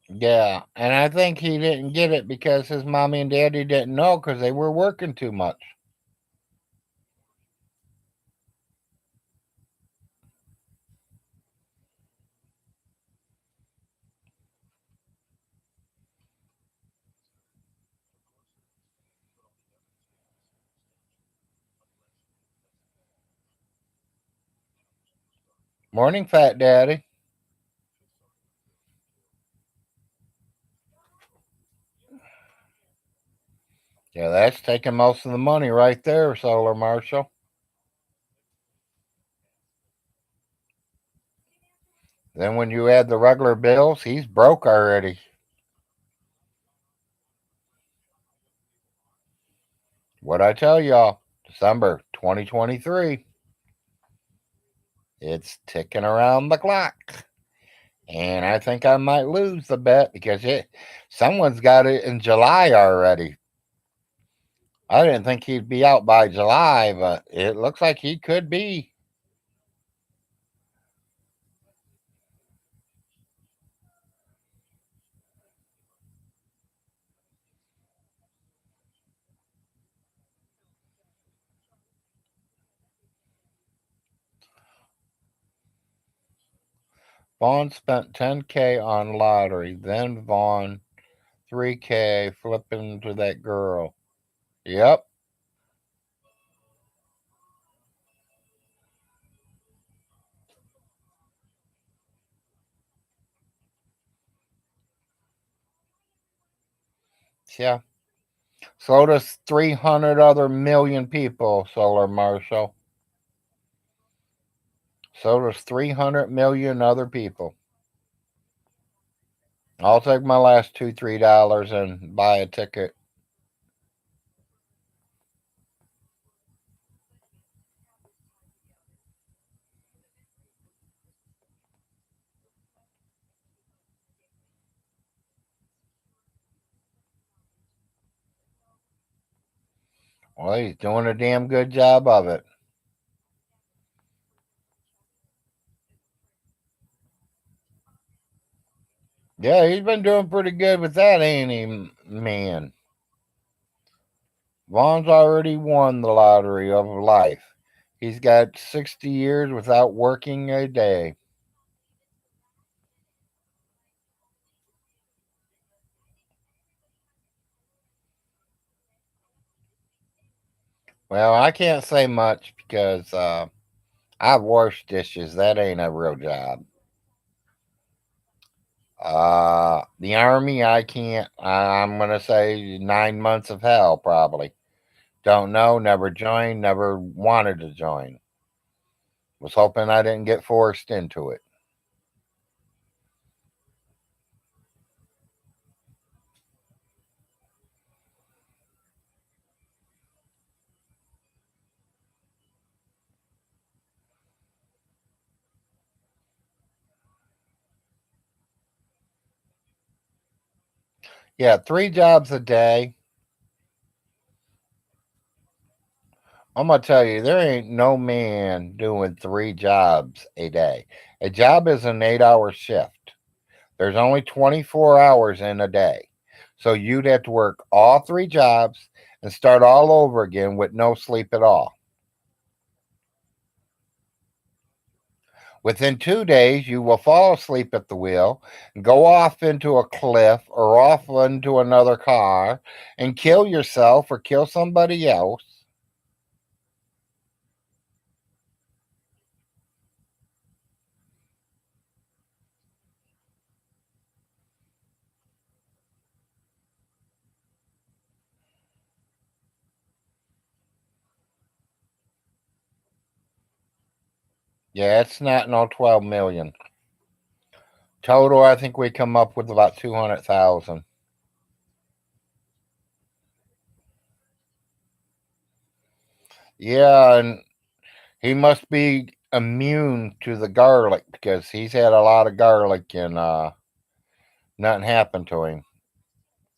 Yeah, and I think he didn't get it because his mommy and daddy didn't know because they were working too much. Morning, fat daddy. Yeah, that's taking most of the money right there, Solar Marshall. Then when you add the regular bills, he's broke already. What I tell y'all, December 2023, it's ticking around the clock. And I think I might lose the bet because someone's got it in July already. I didn't think he'd be out by July, but it looks like he could be. Vaughn spent 10K on lottery, then Vaughn 3K flipping to that girl. Yep. Yeah. So does 300 other million people, Solar Marshall. So does 300 million other people. I'll take my last $2, $3 and buy a ticket. Well, he's doing a damn good job of it. Yeah, he's been doing pretty good with that, ain't he, man? Vaughn's already won the lottery of life. He's got 60 years without working a day. Well, I can't say much because I've washed dishes. That ain't a real job. The army, I can't. I'm gonna say 9 months of hell, probably. Don't know. Never joined. Never wanted to join. Was hoping I didn't get forced into it. Yeah, 3 jobs a day. I'm gonna tell you, there ain't no man doing 3 jobs a day. A job is an 8 hour shift. There's only 24 hours in a day. So you'd have to work all 3 jobs and start all over again with no sleep at all. Within 2 days, you will fall asleep at the wheel, go off into a cliff or off into another car and kill yourself or kill somebody else. Yeah, it's not no 12 million. Total, I think we come up with about 200,000. Yeah, and he must be immune to the garlic because he's had a lot of garlic and nothing happened to him.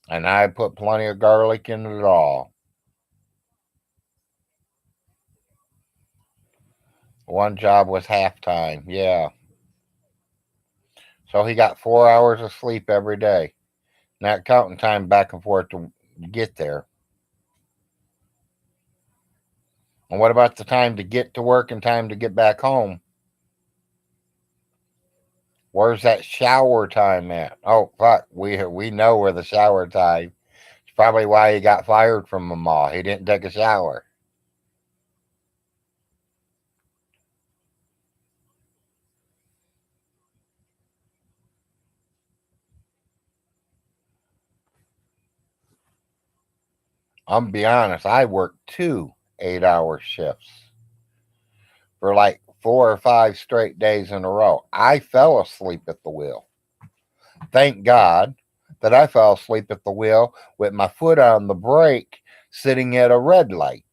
And I put plenty of garlic in it all. One job was halftime. Yeah. So he got 4 hours of sleep every day. Not counting time back and forth to get there. And what about the time to get to work and time to get back home? Where's that shower time at? Oh fuck, we know where the shower time. It's probably why he got fired from the mall. He didn't take a shower. I'm be honest, I worked two 8 hour shifts for like 4 or 5 straight days in a row. I fell asleep at the wheel. Thank God that I fell asleep at the wheel with my foot on the brake sitting at a red light.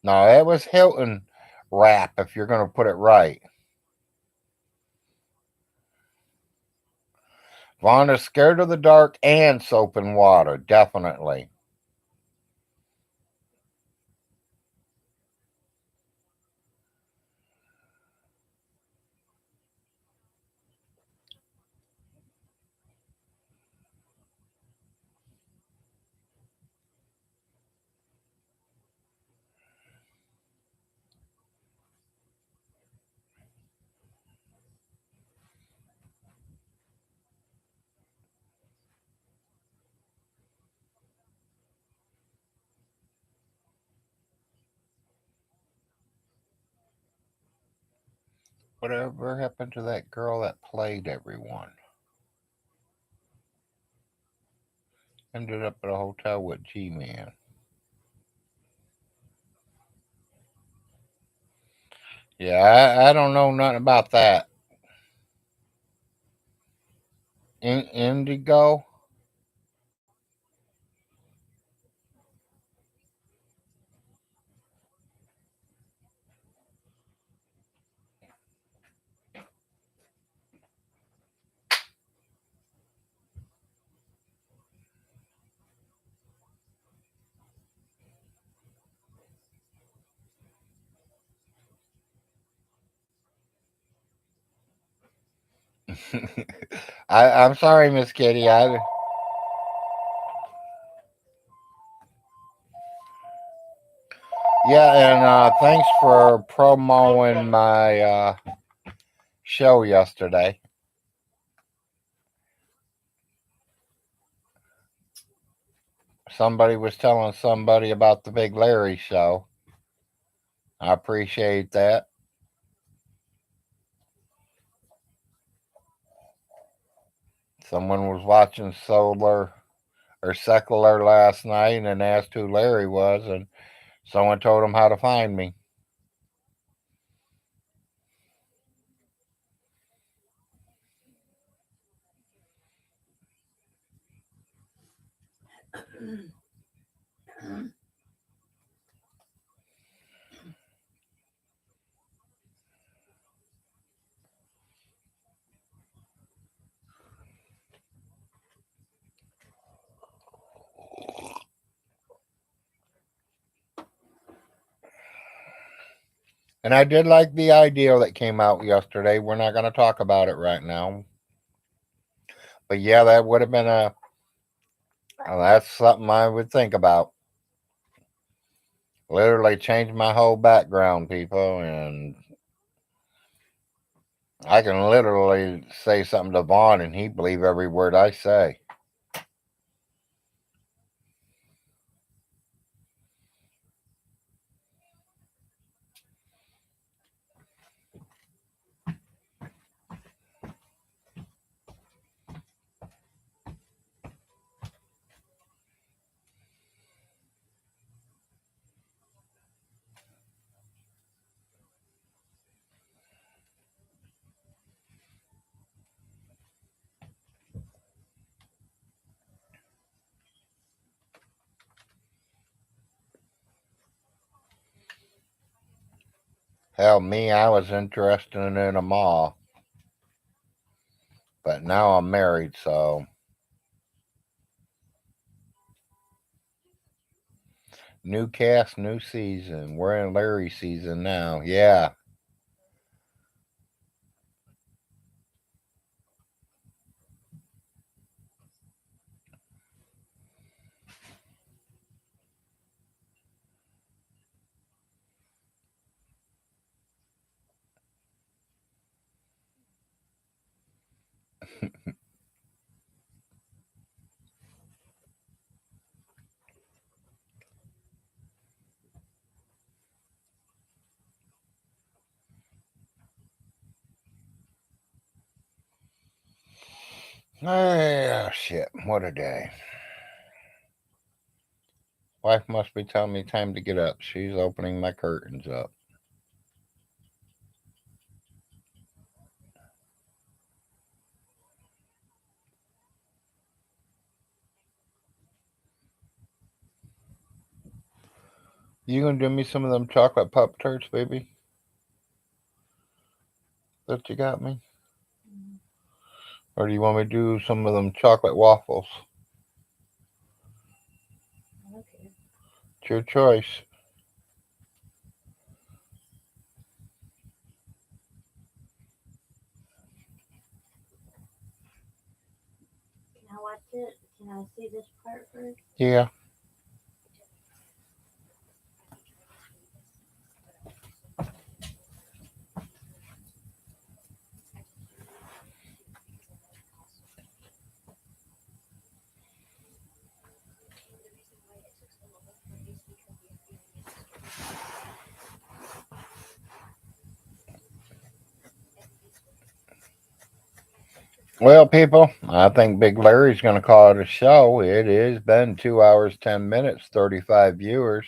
No, that was Hilton rap if you're going to put it right. Vaughn is scared of the dark and soap and water, definitely. Whatever happened to that girl that played everyone? Ended up at a hotel with G Man. Yeah, I don't know nothing about that. Indigo? I'm sorry, Miss Kitty. Yeah, and thanks for promoing my show yesterday. Somebody was telling somebody about the Big Larry show. I appreciate that. Someone was watching Solar or Secular last night and asked who Larry was, and someone told him how to find me. And I did like the idea that came out yesterday. We're not going to talk about it right now. But yeah, that would have been a. That's something I would think about. Literally change my whole background, people, and I can literally say something to Vaughn and he believe every word I say. Hell, me, I was interested in them all. But now I'm married, so. New cast, new season. We're in Larry season now. Yeah. Oh, shit. What a day. Wife must be telling me time to get up. She's opening my curtains up. You gonna do me some of them chocolate Pop Tarts, baby? That you got me? Or do you want me to do some of them chocolate waffles? Okay. It's your choice. Can I watch it? Can I see this part first? Yeah. Well, people, I think Big Larry's going to call it a show. It has been 2 hours, 10 minutes, 35 viewers.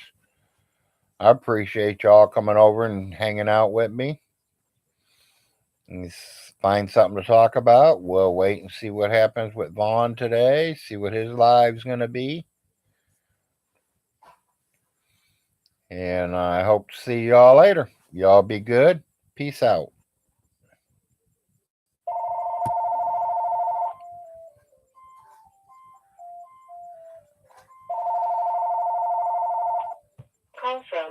I appreciate y'all coming over and hanging out with me. And find something to talk about. We'll wait and see what happens with Vaughn today, see what his live's going to be. And I hope to see y'all later. Y'all be good. Peace out. Call from